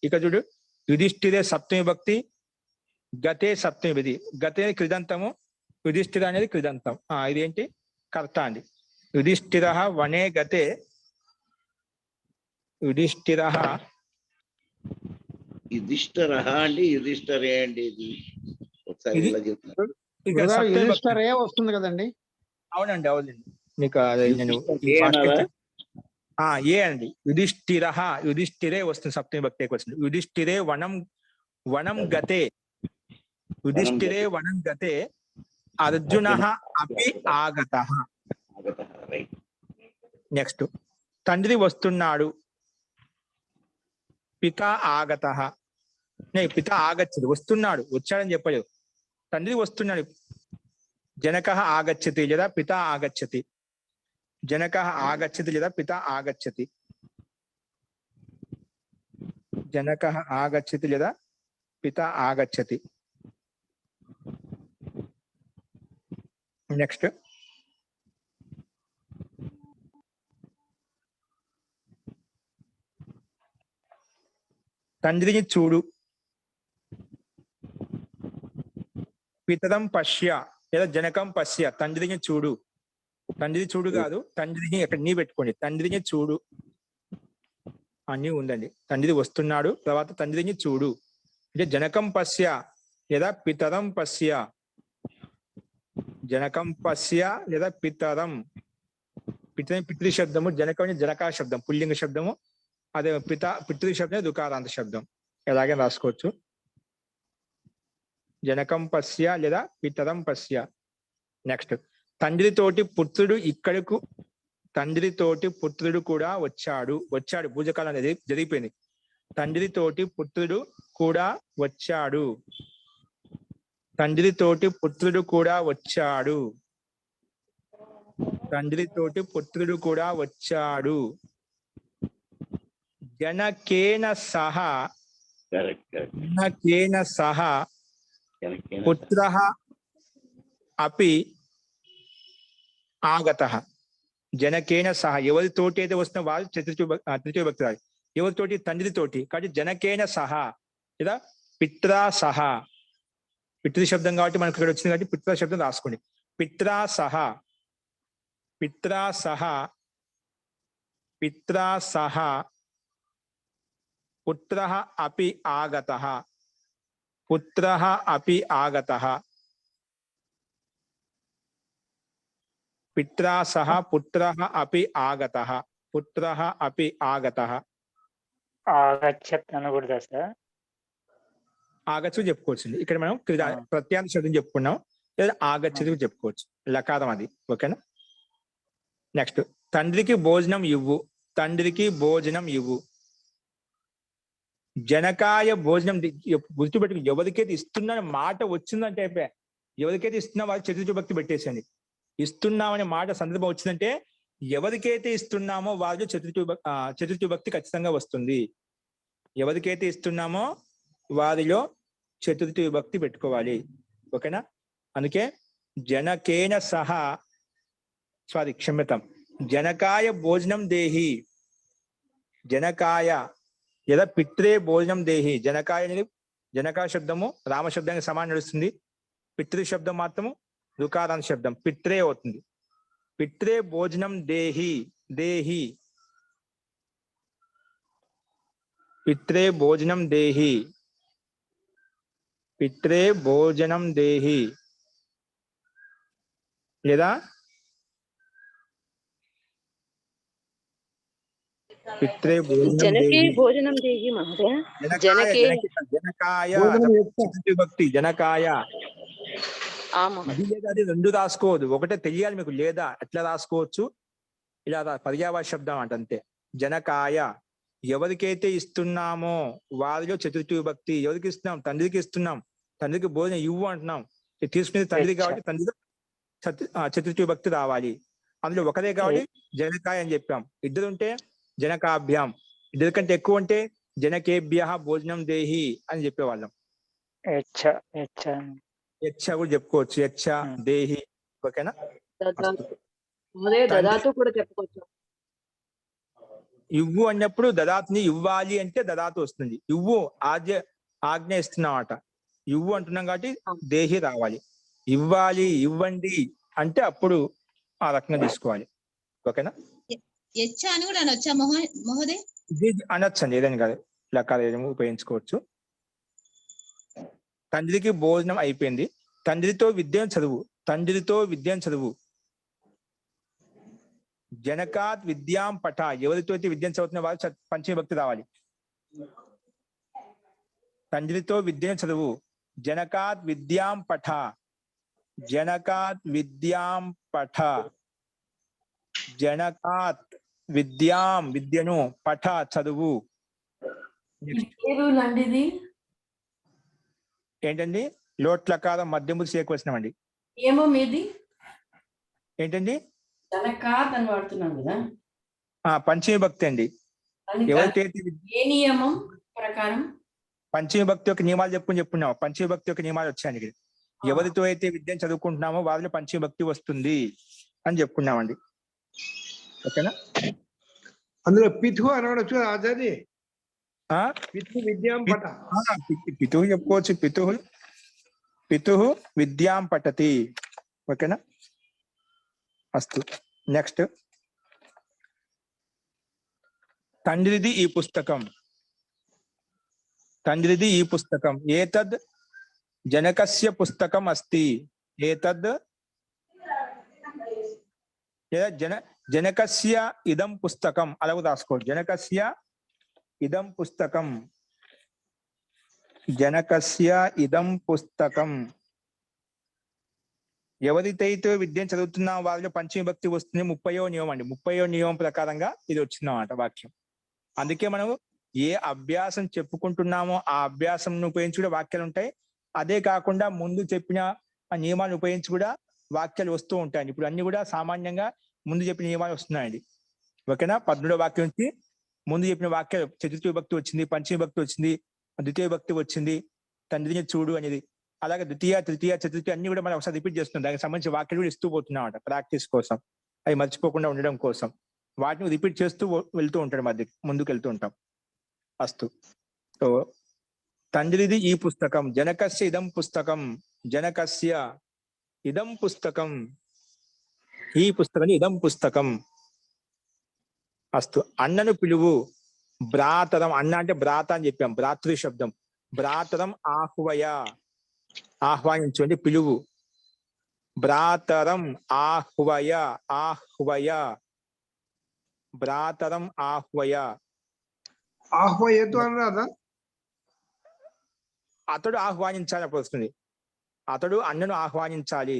ఇక చూడు, యుధిష్ఠిరే సప్తమి భక్తి, గతే సప్తమి విధి. గతే కృదంతము, యుధిష్ఠిర అనేది కృదంతం. ఇదేంటి కర్త అండి. యుధిష్ఠిరః వనే గతే, యుధిష్ఠిరః అండి, యుధిష్ఠరే అండి. ఇది ఒకసారి ఇలా చెప్తున్నారు. ఇక సప్తమి భక్తి. యుధిష్ఠిరే వస్తుంది కదండి. అవునండి. మీకు నేను ఏ అండి. యుధిష్ఠిరే వస్తుంది, సప్తమి భక్తి వస్తుంది. యుధిష్ఠిరే వనం గతే, అర్జునః అపి ఆగతః. నెక్స్ట్, తండ్రి వస్తున్నాడు. పితా ఆగతః. పితా ఆగచ్చతి, వస్తున్నాడు, వచ్చాడని చెప్పలేదు. తండ్రి వస్తున్నాడు. జనకః ఆగచ్చతి లేదా పితా ఆగచ్చతి. జనకః ఆగచ్చతి లేదా పితా ఆగచ్చతి. జనకః ఆగచ్చతి లేదా పితా ఆగచ్చతి. నెక్స్ట్, తండ్రిని చూడు. పితరం పశ్య లేదా జనకం పశ్య. తండ్రిని చూడు. తండ్రి చూడు కాదు, తండ్రిని ఎక్కడ నీ పెట్టుకోండి. తండ్రిని చూడు అని ఉందండి. తండ్రి వస్తున్నాడు, తర్వాత తండ్రిని చూడు అంటే జనకం పశ్య లేదా పితరం పశ్య. జనకం పశ్య లేదా పితరం. పితృ శబ్దము, జనకం జనకా శబ్దం, పుల్లింగ శబ్దము. అదే పితృ శబ్దం దుకారాంత శబ్దం. ఎలాగే రాసుకోవచ్చు. జనకం పశ్య లేదా పితరం పశ్య. నెక్స్ట్ తండ్రితోటి పుత్రుడు ఇక్కడకు, తండ్రితోటి పుత్రుడు కూడా వచ్చాడు. వచ్చాడు భూజకాలం అనేది జరిగిపోయింది. తండ్రితోటి పుత్రుడు కూడా వచ్చాడు. తండ్రితోటి పుత్రుడు కూడా వచ్చాడు. తండ్రితోటి పుత్రుడు కూడా వచ్చాడు. జనకేన సహా, జనకేన సహా పుత్రః అపి ఆగతః. జనకేన సహా ఎవరితోటి అయితే వస్తున్న వారు తృతీయ భక్తి రాదు. ఎవరితోటి? తండ్రితోటి. కాబట్టి జనకేన సహా లేదా పిత్రా సహా, పితృ శబ్దం కాబట్టి మనకు ఇక్కడ వచ్చింది కాబట్టి పిత్ర శబ్దం రాసుకోండి. పిత్రా సహా, పిత్రా సహా, పిత్రా సహా పుత్రః అపి ఆగతః. పుత్రః అపి ఆగతః. పిత్రా సహ పుత్రః అపి ఆగతః. పుత్రః అపి ఆగతః. ఆగచ్చత్ అనకూడదా సార్? ఆగచ్చు చెప్పుకోవచ్చు. ఇక్కడ మనం ప్రత్యాంత శబ్దం చెప్పుకున్నాం, లేదా ఆగచ్చదు చెప్పుకోవచ్చు. లకారం అది. ఓకేనా? నెక్స్ట్ తండ్రికి భోజనం ఇవ్వు. తండ్రికి భోజనం ఇవ్వు. జనకాయ భోజనం గుర్తుపెట్టుకు. ఎవరికైతే ఇస్తున్న మాట వచ్చిందంటే అయిపోయా. ఎవరికైతే ఇస్తున్నా వాళ్ళు చతుర్థి భక్తి పెట్టేసండి. ఇస్తున్నామనే మాట సందర్భం వచ్చిందంటే ఎవరికైతే ఇస్తున్నామో వాళ్ళు చతుర్థి భక్తి ఖచ్చితంగా వస్తుంది. ఎవరికైతే ఇస్తున్నామో వారిలో చతుర్థి విభక్తి పెట్టుకోవాలి. ఓకేనా? అందుకే జనకేన సహా, క్షమ్యతం, జనకాయ భోజనం దేహి. జనకాయ లేదా పిత్రే భోజనం దేహి. జనకాయ అనేది జనకాయ శబ్దము రామ శబ్దానికి సమానం నడుస్తుంది. పితృ శబ్దం మాత్రము రుకారాంత శబ్దం, పిత్రే అవుతుంది. పిత్రే భోజనం దేహి. దేహి పిత్రే భోజనం దేహి. పిత్రే భోజనం దేహి లేదా పిత్రే జనకే భోజనం దేహి మహోదయ. జనకే జనకాయ విభక్తి. జనకాయ అది రెండు రాసుకోవద్దు. ఒకటే తెలియాలి మీకు. లేదా ఎట్లా రాసుకోవచ్చు? ఇలా పర్యావాచ శబ్దం అంట అంతే. జనకాయ ఎవరికైతే ఇస్తున్నామో వారిలో చతుర్థి విభక్తి. ఎవరికి ఇస్తున్నాం? తండ్రికి ఇస్తున్నాం. తండ్రికి భోజనం ఇవ్వు అంటున్నాం. తీసుకునేది తండ్రి కాబట్టి తండ్రిలో చతుర్థి విభక్తి రావాలి. అందులో ఒకరే కాబట్టి జనకాయ అని చెప్పాం. ఇద్దరు ఉంటే జనకాభ్యాం. ఇద్దరి కంటే ఎక్కువ ఉంటే జనకేభ్య భోజనం దేహి అని చెప్పేవాళ్ళం. యచ్చ కూడా చెప్పుకోవచ్చు. యచ్చ దేహి. ఓకేనా? దదాతు కూడా చెప్పుకోవచ్చు. ఇవ్వు అన్నప్పుడు దదాతుని ఇవ్వాలి అంటే దదాతు వస్తుంది. ఇవ్వు ఆజ్ఞ ఇస్తున్నామట. ఇవ్వు అంటున్నాం కాబట్టి దేహి రావాలి. ఇవ్వాలి, ఇవ్వండి అంటే అప్పుడు ఆ రకంగా తీసుకోవాలి. ఓకేనా? అని కూడా అనొచ్చా మహోదయ్? అనొచ్చండి, ఏదైనా కాదు. లకారం ఉపయోగించుకోవచ్చు. తండ్రికి భోజనం అయిపోయింది. తండ్రితో విద్యను చదువు. తండ్రితో విద్యను చదువు. జనకాత్ విద్యాం పఠ. ఎవరితో అయితే విద్యను చదువుతున్న వాళ్ళు పంచమి భక్తి రావాలి. తండ్రితో విద్యను చదువు. జనకాత్ విద్యాం పఠ. జనకాత్ విద్యాం పఠ. జనకాత్ విద్యాం విద్యను పఠ చదువు. ఏంటండి? లోట్లకారం మధ్యములు చేకవలసినవండి. ఏమో మీది ఏంటండి? జనకాత్ అని వాడుతున్నాం కదా. పంచమి భక్తి అండి. ఎవరైతే ఏ నియమం ప్రకారం? పంచమి భక్తి యొక్క నియమాలు చెప్పుకున్నాము. పంచమి భక్తి యొక్క నియమాలు వచ్చాయండి ఇక్కడ. ఎవరితో అయితే విద్యను చదువుకుంటున్నామో వారిలో పంచమి భక్తి వస్తుంది అని చెప్పుకున్నామండి. ఓకేనా? అందులో పితు అనవచ్చు ఆచార్య. పితు విద్యాం పఠ. పితు చెప్పుకోవచ్చు. పితు విద్యాం పఠతి. ఓకేనా? అస్తు. నెక్స్ట్ తండ్రిది ఈ పుస్తకం. తండ్రిది ఈ పుస్తకం. ఏతద్ జనకస్య పుస్తకం అస్తి. ఏతద్ జనకస్య ఇదం పుస్తకం. అలాగ రాసుకోండి. జనకస్య ఇదం పుస్తకం. జనకస్య ఇదం పుస్తకం. ఎవరితైతే విద్యను చదువుతున్న వారిలో పంచమి భక్తి వస్తుంది. 30వ నియమం అండి. 30వ నియమం ప్రకారంగా ఇది వచ్చిందన్నమాట వాక్యం. అందుకే మనం ఏ అభ్యాసం చెప్పుకుంటున్నామో ఆ అభ్యాసం ఉపయోగించి కూడా వాక్యాలు ఉంటాయి. అదే కాకుండా ముందు చెప్పిన ఆ నియమాలను ఉపయోగించి కూడా వాక్యాలు వస్తూ ఉంటాయండి. ఇప్పుడు అన్ని కూడా సామాన్యంగా ముందు చెప్పిన నియమాలు వస్తున్నాయండి. ఓకేనా? 13వ వాక్యం నుంచి ముందు చెప్పిన వాక్యాలు చతుర్థి విభక్తి వచ్చింది, పంచమి భక్తి వచ్చింది, ద్వితీయ భక్తి వచ్చింది, తండ్రిని చూడు అనేది. అలాగే ద్వితీయ, తృతీయ, చతుర్థి అన్ని కూడా మనం ఒకసారి రిపీట్ చేస్తున్నాం. దానికి సంబంధించి వాక్యాలు కూడా ఇస్తూ పోతున్నాం అన్నమాట, ప్రాక్టీస్ కోసం, అవి మర్చిపోకుండా ఉండడం కోసం. వాటిని రిపీట్ చేస్తూ వెళ్తూ ఉంటాడు, ముందుకు వెళ్తూ ఉంటాం. అస్తు. సో తండ్రిది ఈ పుస్తకం. జనకస్య ఇదం పుస్తకం. జనకస్య ఇదం పుస్తకం. ఈ పుస్తకం ఇదం పుస్తకం. అస్తు. అన్నను పిలువు. భ్రాతరం. అన్న అంటే భ్రాత అని చెప్పాం, భ్రాతృ శబ్దం. భ్రాతరం ఆహ్వయ. ఆహ్వానించు అంటే పిలువు. భ్రాతరం ఆహ్వయ. ఆహ్వయ. భ్రాతరం ఆహ్వయ. ఆహ్వయతు అన్నదా? అతడు ఆహ్వానించాలి అప్పుడు వస్తుంది. అతడు అన్నను ఆహ్వానించాలి.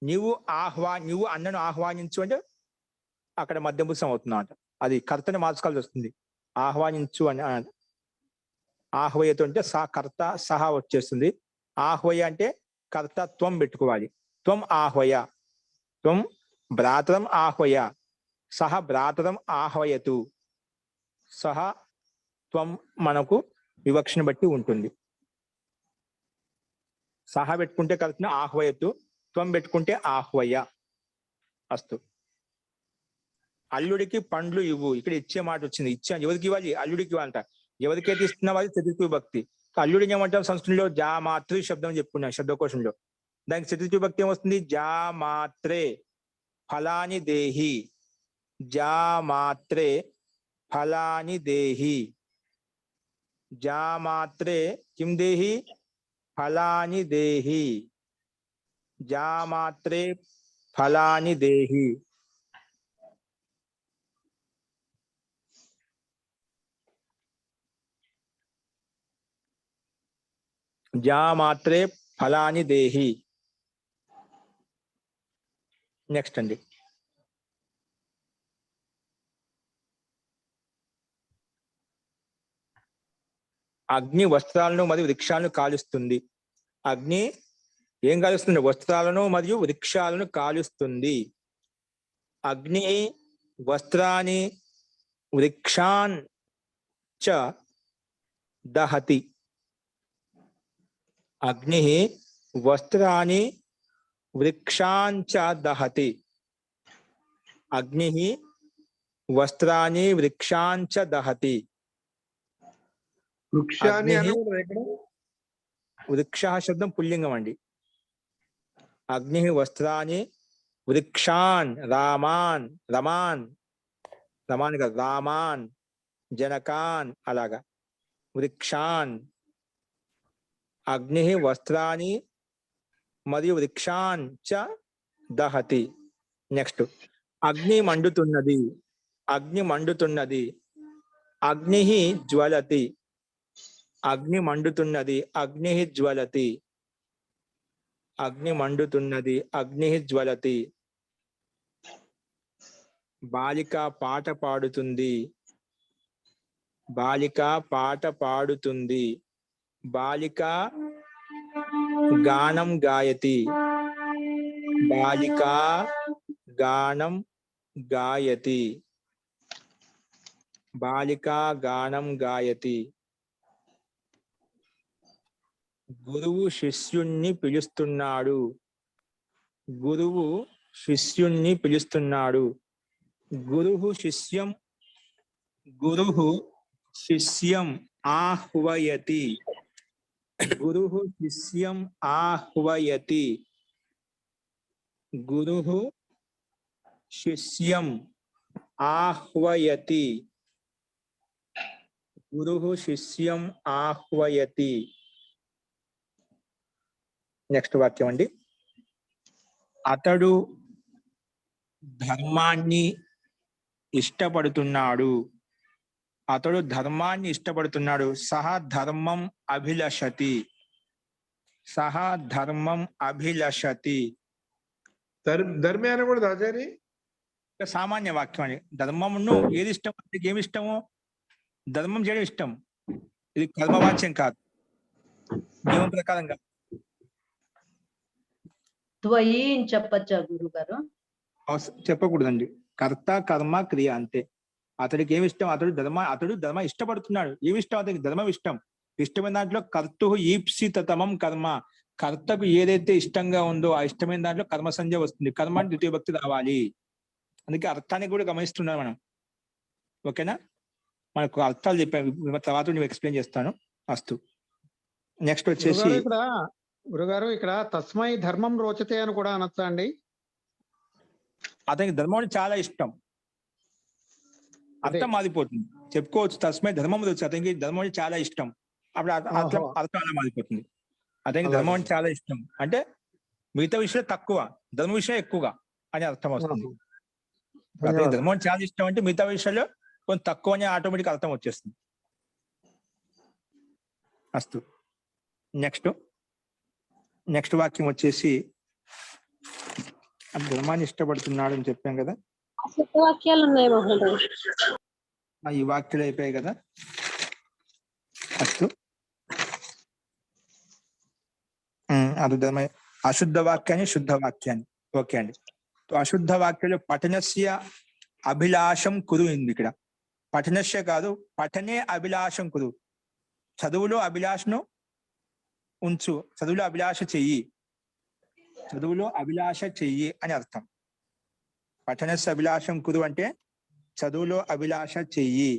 నువ్వు అన్నను ఆహ్వానించు అంటే అక్కడ మధ్యపురుషం అవుతుందన్నమాట. అది కర్తని మార్చుకోవాల్సి వస్తుంది. ఆహ్వానించు అని. ఆహ్వయతు అంటే కర్త సహా వచ్చేస్తుంది. ఆహ్వయ అంటే కర్త త్వం పెట్టుకోవాలి. త్వం ఆహ్వయ. త్వం భ్రాతరం ఆహ్వయ. సహ భ్రాతరం ఆహ్వయతు. సహ త్వం మనకు వివక్షను బట్టి ఉంటుంది. సహ పెట్టుకుంటే కర్తను ఆహ్వయతు, త్వం పెట్టుకుంటే ఆహ్వయ. అస్తు. అల్లుడికి పండ్లు ఇవ్వు. ఇక్కడ ఇచ్చే మాట వచ్చింది. ఎవరికి ఇవ్వాలి? అల్లుడికి ఇవ్వాలంట. ఎవరికైతే ఇస్తున్నా వాళ్ళు చతుర్థి విభక్తి. అల్లుడిని ఏమంటాం సంస్కృతిలో? జామాత్రి శబ్దం చెప్పుకున్నాం శబ్దకోశంలో. దానికి చతుర్థి విభక్తి ఏమొస్తుంది? జామాత్రే ఫలాని దేహి. జామాత్రే ఫలాని దేహి. జామాత్రే కిం దేహి? ఫలాని దేహి. జామాత్రే ఫలాని దేహి. జామాత్రే ఫలాని దేహి. నెక్స్ట్ అండి. అగ్ని వస్త్రాలను మరియు వృక్షాలను కాలుస్తుంది. అగ్ని ఏం కాలుస్తుంది? వస్త్రాలను మరియు వృక్షాలను కాలుస్తుంది. అగ్ని వస్త్రాన్ని వృక్షాన్ చ దహతి. అగ్ని వస్త్రాన్ని వృక్షాన్ చ దహతి. అగ్ని వస్త్రాన్ని వృక్షాన్ చ దహతి. వృక్షాన్ని అన్నది ఎక్కడ? వృక్ష శబ్దం పుల్లింగం అండి. అగ్ని వస్త్రాన్ని వృక్షాన్ రామాన్ రమాన్ రమాన్ కదా రామాన్ జనకాన్ అలాగా వృక్షాన్. అగ్ని వస్త్రాన్ని మరియు వృక్షాన్ చ దహతి. నెక్స్ట్ అగ్ని మండుతున్నది. అగ్ని మండుతున్నది. అగ్ని జ్వలతి. అగ్ని మండుతున్నది. అగ్ని జ్వలతి. అగ్ని మండుతున్నది. అగ్ని జ్వలతి. బాలిక పాట పాడుతుంది. బాలిక పాట పాడుతుంది. బాలిక గానం గాయతి. బాలిక గానం గాయతి. బాలిక గానం గాయతి. గురువు శిష్యుణ్ణి పిలుస్తున్నాడు. గురువు శిష్యుణ్ణి పిలుస్తున్నాడు. గురువు శిష్యం. గురువు శిష్యం ఆహ్వయతి. గురువు శిష్యం ఆహ్వయతి. గురువు శిష్యం ఆహ్వయతి. గురువు శిష్యం ఆహ్వయతి. నెక్స్ట్ వాక్యం అండి. అతడు ధర్మాన్ని ఇష్టపడుతున్నాడు. అతడు ధర్మాన్ని ఇష్టపడుతున్నాడు. సహ ధర్మం అభిలషతి. సహ ధర్మం అభిలషతి. ధర్మే అనకూడదు ఆచార్య. సామాన్య వాక్యం అని. ధర్మమును ఏది ఇష్టం, నీకు ఏమి ఇష్టము? ధర్మం చేయడం ఇష్టం. ఇది కర్మవాచ్యం కాదు, నియమం ప్రకారంగా. త్వయి అని చెప్పచ్చా గురువు గారు? చెప్పకూడదండి. కర్త కర్మ క్రియ అంతే. అతడికి ఏమి ఇష్టం? అతడు ధర్మ ఇష్టపడుతున్నాడు. ఏమి ఇష్టం? అతనికి ధర్మం ఇష్టం. ఇష్టమైన దాంట్లో కర్తు ఈప్సితమం కర్మ. కర్తకు ఏదైతే ఇష్టంగా ఉందో ఆ ఇష్టమైన దాంట్లో కర్మ సంజ్ఞ వస్తుంది. కర్మ అంటే ద్వితీయ భక్తి రావాలి. అందుకే అర్థాన్ని కూడా గమనిస్తున్నాం మనం. ఓకేనా? మనకు అర్థాలు చెప్పాను, తర్వాత నేను ఎక్స్ప్లెయిన్ చేస్తాను. అస్తు. నెక్స్ట్ వచ్చేసి గురుగారు ఇక్కడ తస్మై ధర్మం రోచతే అని కూడా అనొచ్చా అండి? అతనికి ధర్మం అంటే చాలా ఇష్టం. అర్థం మారిపోతుంది. చెప్పుకోవచ్చు తస్మై ధర్మం రోచతే, అతనికి ధర్మం అంటే చాలా ఇష్టం. అప్పుడు అర్థం అలా మారిపోతుంది. అతనికి ధర్మం అంటే చాలా ఇష్టం అంటే మిగతా విషయాలు తక్కువ, ధర్మ విషయం ఎక్కువగా అని అర్థం వస్తుంది. అతనికి ధర్మం అంటే చాలా ఇష్టం అంటే మిగతా విషయాలు కొంచెం తక్కువ అని ఆటోమేటిక్ అర్థం వచ్చేస్తుంది. అస్తు. నెక్స్ట్ వాక్యం వచ్చేసి ధర్మాన్ని ఇష్టపడుతున్నాడు అని చెప్పాం కదా. వాక్యాలు ఉన్నాయి మహోదయ. ఈ వాక్యాలు అయిపోయాయి కదా. అస్తు. అది ధర్మ అశుద్ధ వాక్యాన్ని శుద్ధ వాక్యాన్ని. ఓకే అండి. అశుద్ధ వాక్యాలు పఠనస్య అభిలాషం కురు ఉంది ఇక్కడ. పఠనస్య కాదు, పఠనే అభిలాషం కురు. చదువులో అభిలాషను ఉంచు, చదువులో అభిలాష చెయ్యి, చదువులో అభిలాష చెయ్యి అని అర్థం. పఠనస్య అభిలాషం కురు అంటే చదువులో అభిలాష చెయ్యి,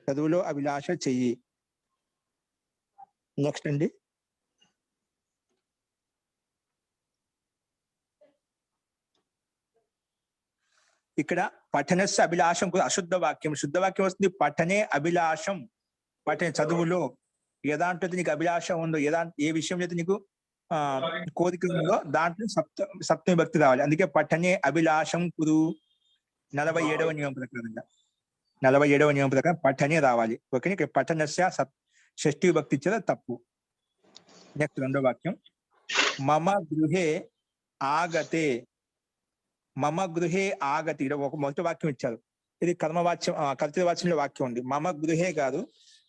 చదువులో అభిలాష చెయ్యి. నెక్స్ట్ అండి. ఇక్కడ పఠనస్య అభిలాషం అశుద్ధ వాక్యం. శుద్ధ వాక్యం వస్తుంది పఠనే అభిలాషం. పఠనే చదువులో ఏదాంట్లో నీకు అభిలాష ఉందో, ఏ విషయం అయితే నీకు కోరిక ఉందో దాంట్లో సప్తమి భక్తి రావాలి. అందుకే పఠనే అభిలాషం కురు. 47వ నియమం ప్రకారంగా 47వ నియమం ప్రకారం పఠనే రావాలి. ఓకే. ఇక్కడ పఠనస్య షష్ఠీ భక్తి ఇచ్చేది తప్పు. నెక్స్ట్ రెండో వాక్యం. మమ గృహే ఆగతే. మమ గృహే ఆగతి. ఇక్కడ ఒక మొదటి వాక్యం ఇచ్చారు. ఇది కర్మవాచ్యం, కర్తృవాచ్యంలో వాక్యం ఉంది. మమ గృహే కాదు,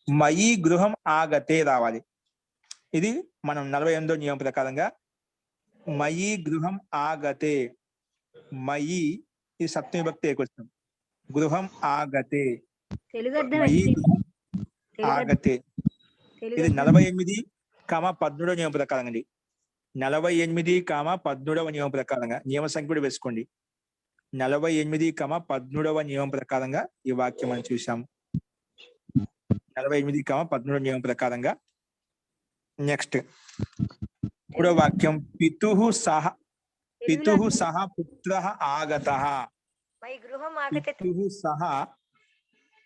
మయి గృహం ఆగతే రావాలి. ఇది మనం 48వ నియమం ప్రకారంగా మయి గృహం ఆగతే. మయి ఇది సప్తమి భక్తి ఏకొస్తాం. గృహం ఆగతే, మయి గృహం ఆగతే. ఇది 48, 13వ నియమం ప్రకారం అండి. 48, 13వ నియమం ప్రకారంగా నియమ సంఖ్య కూడా వేసుకోండి. 48, 13వ నియమం ప్రకారంగా ఈ వాక్యం మనం చూసాము. 48, 13వ నియమం ప్రకారంగా. నెక్స్ట్ 3వ వాక్యం. పితుః సహ పుత్రః ఆగతః.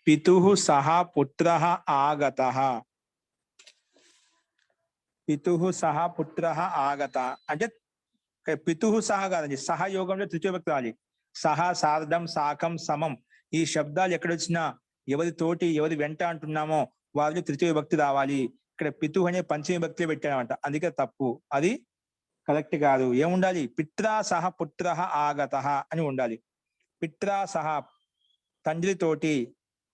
పితుః సహ పుత్రః ఆగతః. పితుః సహ పుత్రః ఆగత అంటే పితుః సహ కాదండి, సహయోగంలో తృతీయ భక్తి రావాలి. సహ, సార్ధం, సాకం, సమం ఈ శబ్దాలు ఎక్కడొచ్చినా ఎవరి తోటి ఎవరి వెంట అంటున్నామో వారిలో తృతీయ భక్తి రావాలి. ఇక్కడ పితు అనే పంచమి భక్తిలో పెట్టామంట, అందుకే తప్పు. అది కరెక్ట్ కాదు. ఏముండాలి? పిత్రా సహ పుత్రః ఆగతః అని ఉండాలి. పిత్రా సహ తండ్రితోటి,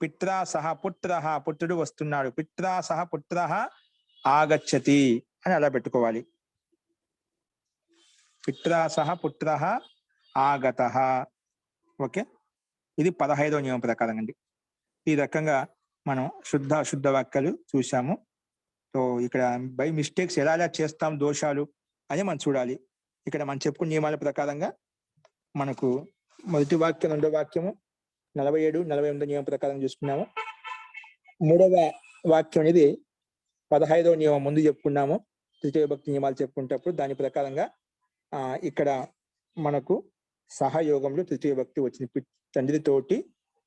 పిత్రా సహ పుత్రః పుత్రుడు వస్తున్నాడు, పిత్రా సహ పుత్రః ఆగచ్చతి అని అలా పెట్టుకోవాలి. పిత్రా సహ పుత్రః ఆగతః. ఓకే. ఇది 15వ నియమం ప్రకారం అండి. ఈ రకంగా మనం శుద్ధ వాక్యాలు చూసాము. సో ఇక్కడ బై మిస్టేక్స్ ఎలా చేస్తాం, దోషాలు అని మనం చూడాలి. ఇక్కడ మనం చెప్పుకున్న నియమాల ప్రకారంగా మనకు మొదటి వాక్యం, రెండో వాక్యము 47, 48 నియమం ప్రకారం చూసుకున్నాము. 3వ వాక్యం అనేది 15వ నియమం ముందు చెప్పుకున్నాము. తృతీయ భక్తి నియమాలు చెప్పుకుంటప్పుడు దాని ప్రకారంగా ఇక్కడ మనకు సహయోగంలో తృతీయ భక్తి వచ్చింది. తండ్రితోటి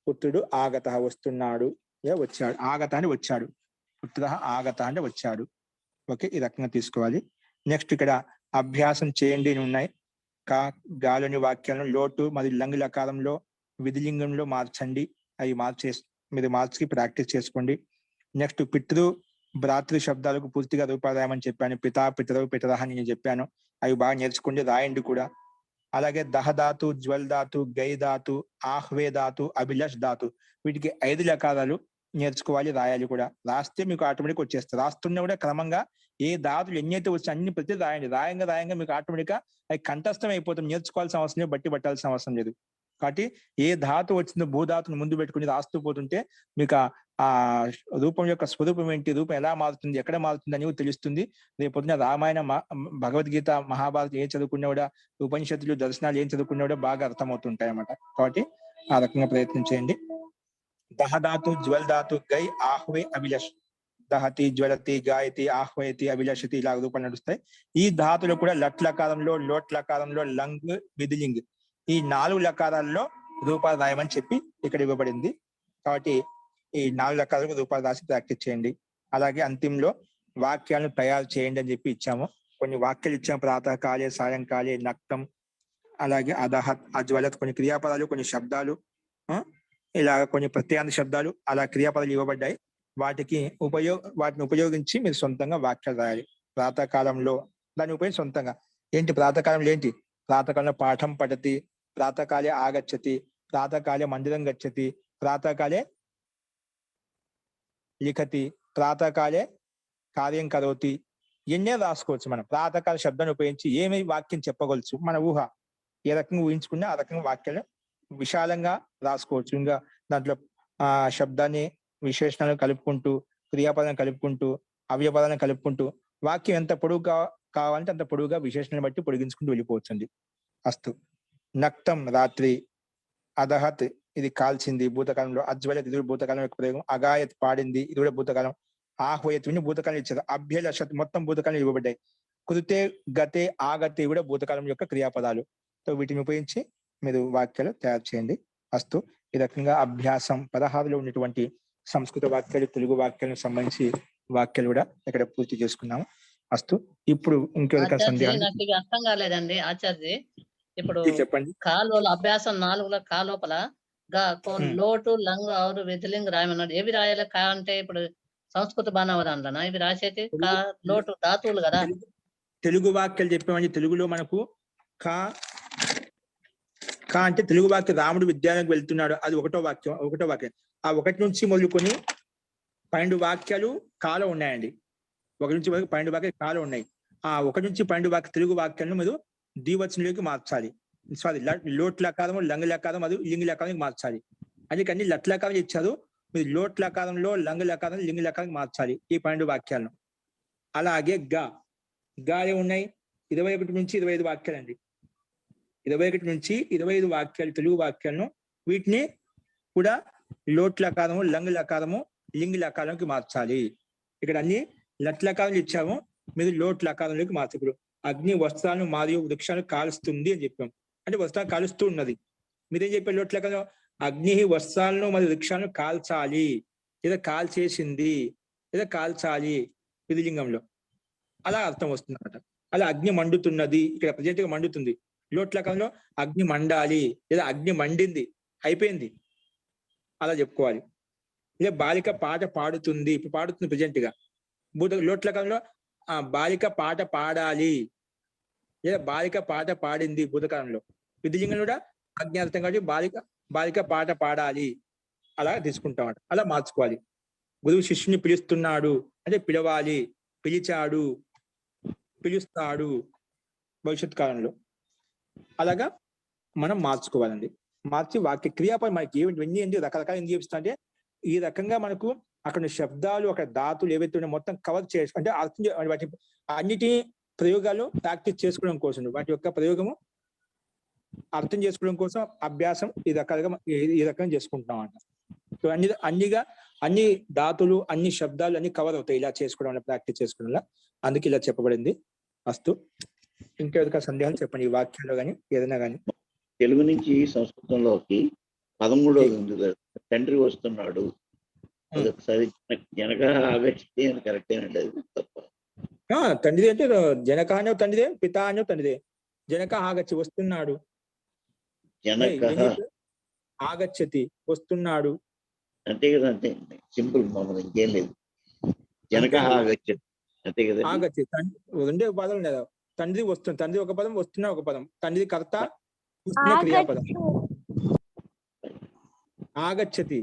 పుత్రుడు ఆగత వస్తున్నాడు, వచ్చాడు. ఆగత అని వచ్చాడు, పుత్ర ఆగత అంటే వచ్చాడు. ఓకే. ఈ రకంగా తీసుకోవాలి. నెక్స్ట్ ఇక్కడ అభ్యాసం చేయండి అని ఉన్నాయి. గాలోని వాక్యాలను లోటు మరియు లంగ్ లకారంలో విధిలింగంలో మార్చండి. అవి మీరు మార్చి ప్రాక్టీస్ చేసుకోండి. నెక్స్ట్ పితృ భ్రాతృ శబ్దాలకు పూర్తిగా రూపారాయమని చెప్పాను. పితా పితరవు పితరహ అని నేను చెప్పాను. అవి బాగా నేర్చుకోండి, రాయండి కూడా. అలాగే దహధాతు, జ్వల్ ధాతు, గై ధాతు, ఆహ్వే ధాతు, అభిలాష్ ధాతు, వీటికి 5 లకారాలు నేర్చుకోవాలి, రాయాలి కూడా. రాస్తే మీకు ఆటోమేటిక్ వచ్చేస్తుంది. రాస్తున్నా కూడా క్రమంగా ఏ ధాతులు ఎన్నైతే వచ్చి అన్ని ప్రతి రాయండి. రాయంగా మీకు ఆటోమేటిక్ గా అవి కంఠస్థం అయిపోతుంది. నేర్చుకోవాల్సిన అవసరం లేదు, బట్టి పట్టాల్సిన అవసరం లేదు. కాబట్టి ఏ ధాతు వచ్చిందో భూధాతును ముందు పెట్టుకుని రాస్తూ పోతుంటే మీకు ఆ రూపం యొక్క స్వరూపం ఏంటి, రూపం ఎలా మారుతుంది, ఎక్కడ మారుతుంది అని తెలుస్తుంది. రేపొద్దున రామాయణ భగవద్గీత మహాభారతం ఏం చదువుకున్నా కూడా, ఉపనిషత్తులు దర్శనాలు ఏం చదువుకున్నా కూడా బాగా అర్థమవుతుంటాయి అన్నమాట. కాబట్టి ఆ రకంగా ప్రయత్నం చేయండి. దహధాతు, జ్వల్ ధాతు, గై, ఆహ్వే, అభిలష్. దహతి, జ్వలతి, గాయతి, ఆహ్వయతి, అభిలషతి ఇలా రూపాలు నడుస్తాయి. ఈ ధాతులు కూడా లట్లకారంలో, లోట్లకారంలో, లంగ్, విధిలింగ్ ఈ 4 లకారాల్లో రూపాలు రాయమని చెప్పి ఇక్కడ ఇవ్వబడింది. కాబట్టి ఈ 4 లకారాలకు రూపాలు రాసి ప్రాక్టీస్ చేయండి. అలాగే అంతిమంలో వాక్యాలను తయారు చేయండి అని చెప్పి ఇచ్చాము. కొన్ని వాక్యాలు ఇచ్చాము. ప్రాతకాలే, సాయంకాలే, నక్తం, అలాగే అదహత్, అజ్వలత్, కొన్ని క్రియాపదాలు, కొన్ని శబ్దాలు, ఇలా కొన్ని ప్రత్యేక శబ్దాలు, అలా క్రియాపదాలు ఇవ్వబడ్డాయి. వాటిని ఉపయోగించి మీరు సొంతంగా వాక్యాలు రాయాలి. ప్రాతకాలంలో దాన్ని ఉపయోగించి సొంతంగా ఏంటి ప్రాతకాలంలో ఏంటి, ప్రాతకాలంలో పాఠం పఠతి, ప్రాతకాలే ఆగచ్చతి, ప్రాతకాలే మందిరం గచ్చతి, ప్రాతకాలే లిఖతి, ప్రాతకాలే కార్యం కరోతి. ఎన్నే రాసుకోవచ్చు. మనం ప్రాతకాల శబ్దాన్ని ఉపయోగించి ఏమి వాక్యం చెప్పగలచ్చు, మన ఊహ ఏ రకంగా ఊహించుకున్నా ఆ రకంగా వాక్యాలు విశాలంగా రాసుకోవచ్చు. ఇంకా దాంట్లో శబ్దాన్ని విశేషణాలను కలుపుకుంటూ, క్రియాపదాలను కలుపుకుంటూ, అవ్యపదాలను కలుపుకుంటూ వాక్యం ఎంత పొడుగుగా కావాలంటే అంత పొడుగుగా విశేషణాన్ని బట్టి పొడిగించుకుంటూ వెళ్ళిపోవచ్చండి. అస్తు. నక్తం రాత్రి, అదహత్ ఇది కాల్చింది భూతకాలంలో, అజ్వలత్ ఇది భూతకాలం యొక్క ప్రయోగం, అగాయత్ పాడింది ఇది కూడా భూతకాలం, ఆహ్వయత్ విని భూతకాలం ఇచ్చారు, అభ్యలషత్ మొత్తం భూతకాలం ఇవ్వబడ్డాయి, కృతే, గతే, ఆగతే కూడా భూతకాలం యొక్క క్రియాపదాలు. సో వీటిని ఉపయోగించి మీరు వాక్యాలు తయారు చేయండి. అస్తు. ఈ రకంగా అభ్యాసం 16లో ఉన్నటువంటి సంస్కృత వాక్యాలు, తెలుగు వాక్యాలకు సంబంధించి వాక్యాలు కూడా ఇక్కడ పూర్తి చేసుకున్నాము. అస్తు. ఇప్పుడు ఇంకొక సందేహం నాకు ఇవి అర్థం కాలేదండి ఆచార్య. ఇప్పుడు చెప్పండి. కాలోల అభ్యాసం 4లో కా లోపల లోటు, లంగ్, ఆరు, విధిలింగ్ రాయమన్నాడు. ఏవి రాయాలి? కా అంటే ఇప్పుడు సంస్కృత బాణవదాంట్లోనా ఇవి రాసేది? కా, లోటు ధాతువులు కదా. తెలుగు వాక్యాలు చెప్పామండి. తెలుగులో మనకు కా అంటే తెలుగు వాక్యం రాముడు విద్యాలయానికి వెళ్తున్నాడు, అది ఒకటో వాక్యం. ఆ 1 నుంచి మొదలుకొని 12 వాక్యాలు కాలో ఉన్నాయండి. 1 నుంచి 12 వాక్యాలు కాలో ఉన్నాయి. ఆ 1 నుంచి 12 తెలుగు వాక్యాలను మీరు ద్వివచనంలోకి మార్చాలి. సారీ, లోట్ లకారము, లంగ్ లకారం, అది లింగ్ లకారానికి మార్చాలి. అందుకని లట్ లకారం ఇచ్చారు, మీరు లోట్ లకారంలో, లంగ్ లకారం, లింగ్ లకారానికి మార్చాలి ఈ 12 వాక్యాలను. అలాగే గా ఉన్నాయి 21 నుంచి 25 వాక్యాలండి. 21 నుంచి 25 వాక్యాలు తెలుగు వాక్యాలను, వీటిని కూడా లోట్ లకారము, లంగ్ లకారము, లింగ్ లకారంలోకి మార్చాలి. ఇక్కడ అన్ని లట్ లకారాలు ఇచ్చాము, మీరు లోట్ లకారంలోకి మార్చాలి. ఇప్పుడు అగ్ని వస్త్రాలను మరియు వృక్షాలను కాలుస్తుంది అని చెప్పాం, అంటే వస్త్రాలు కాలుస్తూ ఉన్నది. మీరేం చెప్పారు? లోట్ లకారం అగ్ని వస్త్రాలను మరియు వృక్షాలను కాల్చాలి, లేదా కాల్చేసింది, లేదా కాల్చాలి విధిలింగంలో, అలా అర్థం వస్తుంది అన్నమాట. అలా అగ్ని మండుతున్నది, ఇక్కడ ప్రజెంట్ గా మండుతుంది. లోట్లకంలో అగ్ని మండాలి, లేదా అగ్ని మండింది, అయిపోయింది, అలా చెప్పుకోవాలి. లేదా బాలిక పాట పాడుతుంది, ఇప్పుడు పాడుతుంది ప్రజెంట్ గా. లోట్లకంలో బాలిక పాట పాడాలి, లేదా బాలిక పాట పాడింది భూతకాలంలో. విధిలింగంలో కూడా అగ్ని అర్థం కాబట్టి బాలిక పాట పాడాలి, అలా తీసుకుంటామట. అలా మార్చుకోవాలి. గురువు శిష్యుని పిలుస్తున్నాడు అంటే పిలవాలి, పిలిచాడు, పిలుస్తాడు భవిష్యత్ కాలంలో. అలాగా మనం మార్చుకోవాలండి. మార్చి వాక్య క్రియాపై మనకి ఇవన్నీ ఏంటి రకరకాల ఏం చేపిస్తా అంటే, ఈ రకంగా మనకు అక్కడ శబ్దాలు, అక్కడ ధాతులు ఏవైతే ఉన్నాయో మొత్తం కవర్ చేసి, అంటే అర్థం వాటి అన్నిటి ప్రయోగాలు ప్రాక్టీస్ చేసుకోవడం కోసం, వాటి యొక్క ప్రయోగము అర్థం చేసుకోవడం కోసం అభ్యాసం ఈ రకంగా చేసుకుంటున్నాం అంట. సో అన్ని ధాతులు, అన్ని శబ్దాలు అన్ని కవర్ అవుతాయి ఇలా చేసుకోవడం వల్ల, ప్రాక్టీస్ చేసుకోవడం వల్ల. అందుకే ఇలా చెప్పబడింది. అస్తు. ఇంకేదైనా సందేహాలు చెప్పండి ఈ వాక్యంలో కానీ ఏదైనా కానీ. తెలుగు నుంచి సంస్కృతంలోకి 13వ ఉంది, తండ్రి వస్తున్నాడు. అదొకసారి జనక ఆగచ్చి అని కరెక్టేనండి, అది తప్ప. తండ్రి అంటే జనక అనే తండ్రిదే, పిత అనే తండ్రిదే. జనక ఆగచ్చి వస్తున్నాడు, జనక ఆగచ్చతి వస్తున్నాడు, అంతే కదా, అంతే సింపుల్ మామూలు, ఇంకేం లేదు. జనక ఆగచ్చతి అంతే కదా. ఆగచ్చతి రెండే పదాలు లేదా, తండ్రి వస్తుంది, తండ్రి ఒక పదం, వస్తున్న ఒక పదం, తండ్రి కర్త, వస్తున్న క్రియాపదం. ఆగచ్చతి,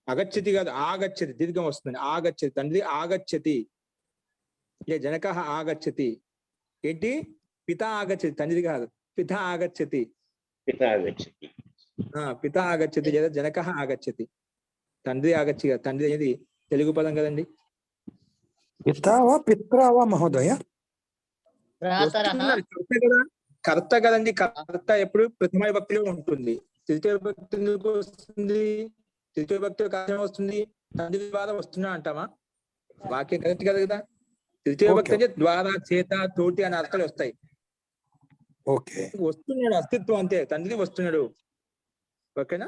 అగచ్చతి కాదు, ఆగచ్చతి, దీర్ఘం వస్తుంది. ఆగచ్చతి, తండ్రి ఆగచ్చతి. ఇక జనక ఆగచ్చతి ఏంటి, పిత ఆగచ్చతి, తండ్రి కాదు, పిత ఆగచ్చతి. పిత ఆగచ్చతి, పిత ఆగచ్చతి లేదా జనక ఆగచ్చతి. తండ్రి ఆగచ్చి కదా, తండ్రి అనేది తెలుగు పదం కదండి. పితావా పిత్రావా మహోదయ? కర్త కదా, కర్త కదండి. కర్త ఎప్పుడు ప్రథమ విభక్తిలో ఉంటుంది. తృతీయ విభక్తి ఎందుకు వస్తుంది? తృతీయ విభక్తి కార్యం వస్తుంది, తండ్రి ద్వారా వస్తున్నా అంటామా? వాక్యం కరెక్ట్ కదా కదా. తృతీయ విభక్తి అంటే ద్వారా, చేత, తోటి అనే అర్థాలు వస్తాయి. ఓకే, వస్తున్నాడు, అస్తిత్వం అంతే, తండ్రి వస్తున్నాడు. ఓకేనా?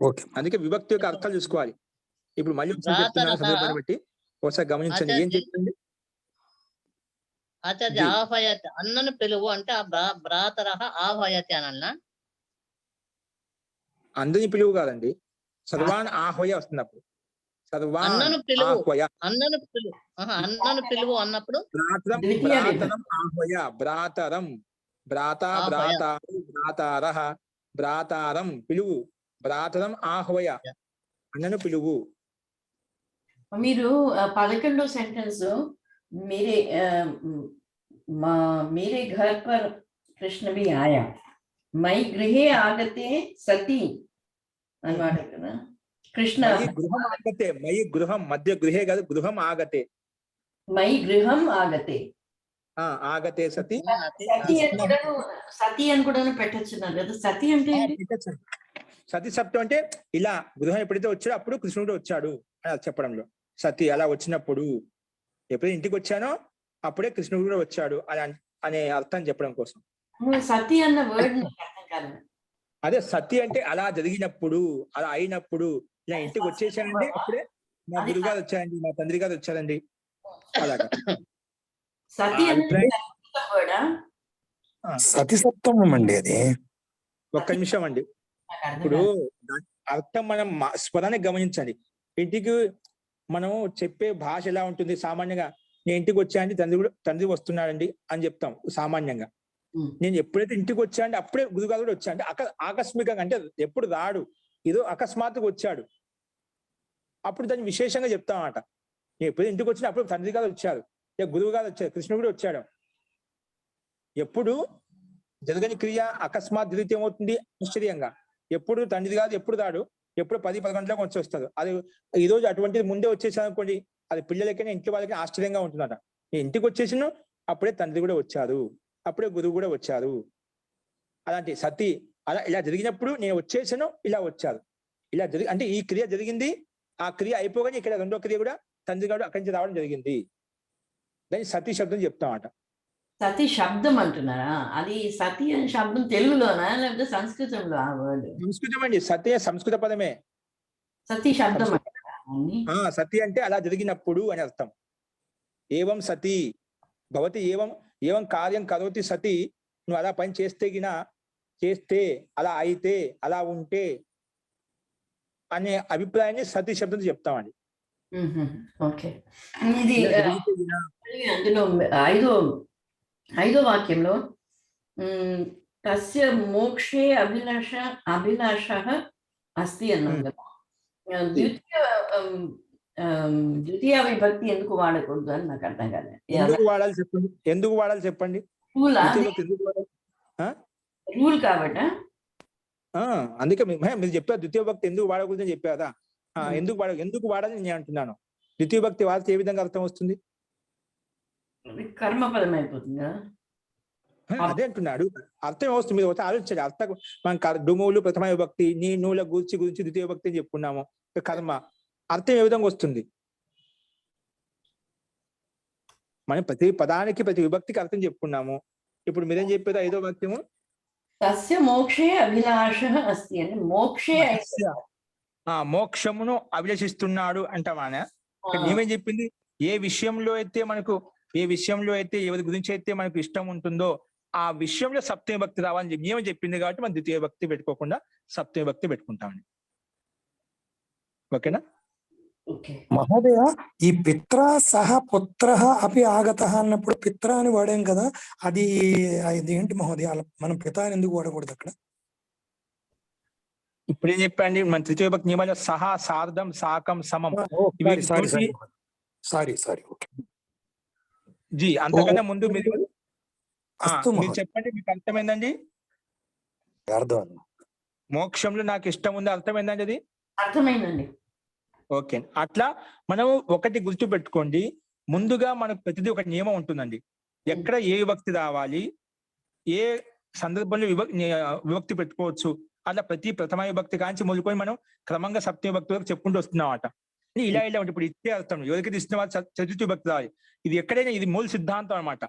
ఓకే. అందుకే విభక్తి యొక్క అర్థాలు చూసుకోవాలి. ఇప్పుడు మళ్ళీ చెప్తున్నాను సందర్భాన్ని బట్టి ఒకసారి గమనించండి. ఏం చెప్తుంది? ఆచార్య ఆహ్వయతి, అన్నను పిలువు అంటే ఆ భ్రాతరహ ఆహ్వయతి అనన్నా? అందరిని పిలువు కాదండి, సర్వాన్ ఆహ్వయ వస్తుంది. అప్పుడు సర్వాన్ ఆహ్వయ, అన్నను పిలువు, అన్నను పిలువు అన్నప్పుడు భ్రాతరం, భ్రాతరం ఆహ్వయ, భ్రాతరం, భ్రాత, భ్రాతారు, భ్రాతారః, భ్రాతారం పిలువు, భ్రాతరం ఆహ్వయ, అన్నను పిలువు. మీరు 11వ సెంటెన్స్ मेरे मेरे घर पर कृष्ण भी आया, मई गृहे आगते सती అన్నమాట కదా. కృష్ణ గృహం ఆగతే, మై గృహం, మధ్య గృహే కాదు, గృహం ఆగతే, మై గృహం ఆగతే, ఆగతే సతి. సతి అని కూడా పెట్టొచ్చున్నారు కదా. సతి అంటే సతి సప్తం అంటే ఇలా గృహం ఎప్పుడైతే వచ్చాడో అప్పుడు కృష్ణుడు వచ్చాడు అని చెప్పడంలో. సతి అలా వచ్చినప్పుడు, ఎప్పుడైతే ఇంటికి వచ్చానో అప్పుడే కృష్ణుడు కూడా వచ్చాడు అనే అర్థం చెప్పడం కోసం. సతి అన్న వర్డ్ అర్థం కాదు. అదే సతి అంటే అలా జరిగినప్పుడు, అలా అయినప్పుడు, ఇలా ఇంటికి వచ్చేసానండి అప్పుడే మా గురుగారు వచ్చారండి, మా తండ్రి గారు వచ్చారండి, అలాగా. సతి సతి సప్తమం అండి అది. ఒక్క నిమిషం అండి. ఇప్పుడు అర్థం మనం స్వరాన్ని గమనించండి. ఇంటికి మనం చెప్పే భాష ఎలా ఉంటుంది? సామాన్యంగా నేను ఇంటికి వచ్చానండి, తండ్రి వస్తున్నాడండి అని చెప్తాం సామాన్యంగా. నేను ఎప్పుడైతే ఇంటికి వచ్చానండి అప్పుడే గురుగారు కూడా వచ్చా అంటే ఆకస్మికంగా, అంటే ఎప్పుడు రాడు, ఏదో అకస్మాత్తుగా వచ్చాడు, అప్పుడు దాన్ని విశేషంగా చెప్తాం అన్నమాట. నేను ఎప్పుడైతే ఇంటికి వచ్చినా అప్పుడు తండ్రి గారు వచ్చారు, గురువు గారు వచ్చారు, కృష్ణుడు కూడా వచ్చాడు. ఎప్పుడు జరగని క్రియ అకస్మాత్ జరిగితే ఏమవుతుంది? ఆశ్చర్యంగా. ఎప్పుడు తండ్రి కాదు, ఎప్పుడు రాడు, ఎప్పుడు 10-11 గంటలకు వచ్చి వస్తారు. అది ఈ రోజు అటువంటిది ముందే వచ్చేసాను అనుకోండి, అది పిల్లలకైనా ఇంటి వాళ్ళకి ఆశ్చర్యంగా ఉంటుందట. నేను ఇంటికి వచ్చేసాను అప్పుడే తండ్రి కూడా వచ్చారు, అప్పుడే గురువు కూడా వచ్చారు. అలాంటి సతి అలా ఇలా జరిగినప్పుడు నేను వచ్చేసాను, ఇలా వచ్చారు, ఇలా అంటే ఈ క్రియ జరిగింది, ఆ క్రియ అయిపోగానే ఇక్కడ రెండో క్రియ కూడా తండ్రి గారు అక్కడి నుంచి రావడం జరిగింది. దాన్ని సతీ శబ్దం చెప్తామట. సతీ శబ్దం అంటున్నారా? అది సతీ అనే శబ్దం తెలుగులోనా లేకపోతే సంస్కృతంలో? ఆ వర్డ్ సంస్కృతం అండి. సతీ సంస్కృత పదమే. సతీ శబ్దం సతీ అంటే అలా జరిగినప్పుడు అని అర్థం. ఏవం సతీ భవతి, ఏవం కార్యం కరోతి సతీ, నువ్వు అలా పని చేస్తే, అలా అయితే, అలా ఉంటే అనే అభిప్రాయాన్ని సతీ శబ్దం చెప్తామండి. ఓకే. ఇది అందులో ఐదో వాక్యంలో తస్య మోక్షే అభిలాష అస్తి అన్నాం కదా. ద్వితీయ విభక్తి ఎందుకు వాడకూడదు అని నాకు అర్థం కాలేదు. ఎందుకు వాడాలి చెప్పండి. రూల్ కాబట్టి అందుకే మీరు చెప్పారు ద్వితీయ భక్తి ఎందుకు వాడకూడదు అని చెప్పారా? ఎందుకు వాడాలి నేను అంటున్నాను. ద్వితీయ భక్తి వాడితే ఏ విధంగా అర్థం వస్తుంది? కర్మపదం అయిపోతుంది కదా. అదే అంటున్నాడు. అర్థం వస్తుంది. మీరు వచ్చి ఆలోచించండి. అర్థం మనం డుములు ప్రథమ విభక్తి, నీ నూల గురించి ద్వితీయ భక్తి అని చెప్పుకున్నాము. కర్మ అర్థం ఏ విధంగా వస్తుంది? మనం ప్రతి పదానికి ప్రతి విభక్తికి అర్థం చెప్పుకున్నాము. ఇప్పుడు మీరేం చెప్పారు? ఐదో వాక్యము తస్య మోక్షే అభిలాష అస్తి అని. మోక్షే మోక్షమును అభిలషిస్తున్నాడు అంటామానే. మేమేం చెప్పింది? ఏ విషయంలో అయితే ఎవరి గురించి అయితే మనకు ఇష్టం ఉంటుందో ఆ విషయంలో సప్తమి భక్తి రావాలని చెప్పి ఏమని చెప్పింది. కాబట్టి మనం ద్వితీయ భక్తి పెట్టుకోకుండా సప్తమి భక్తి పెట్టుకుంటామండి. ఓకేనా? ఓకే. మహోదయ, ఈ పిత్ర సహ పుత్ర అపి ఆగత అన్నప్పుడు పిత్ర అని వాడాం కదా, అది ఏంటి మహోదయ? మనం పిత అని ఎందుకు వాడకూడదు అక్కడ? ఇప్పుడు ఏం చెప్పండి, మన తృతీయ విభక్తి నియమాలు సహ, సార్ధం, సాకం, సమం. సారీ. ఓకే జీ అంతకన్నా ముందు మీరు మీరు మహోదయ. చెప్పండి, మీకు అర్థమైందండి? అర్థం. మోక్షంలో నాకు ఇష్టం ఉంది, అర్థమైందండి అది? అర్థమైందండి. ఓకే. అట్లా మనం ఒకటి గుర్తు పెట్టుకోండి, ముందుగా మనకు ప్రతిదీ ఒక నియమం ఉంటుందండి. ఎక్కడ ఏ విభక్తి రావాలి, ఏ సందర్భంలో విభక్తి పెట్టుకోవచ్చు, అట్లా ప్రతి ప్రథమ విభక్తి కాంచి మొదలుకొని మనం క్రమంగా సప్తమ విభక్తి వరకు చెప్పుకుంటూ వస్తున్నాం అన్నమాట. ఇలా ఉంటుంది. ఇప్పుడు ఇచ్చే అర్థం ఎవరికైతే ఇస్తున్న వాళ్ళు చతుర్థి విభక్తి రావాలి. ఇది ఎక్కడైనా ఇది మూల సిద్ధాంతం అనమాట.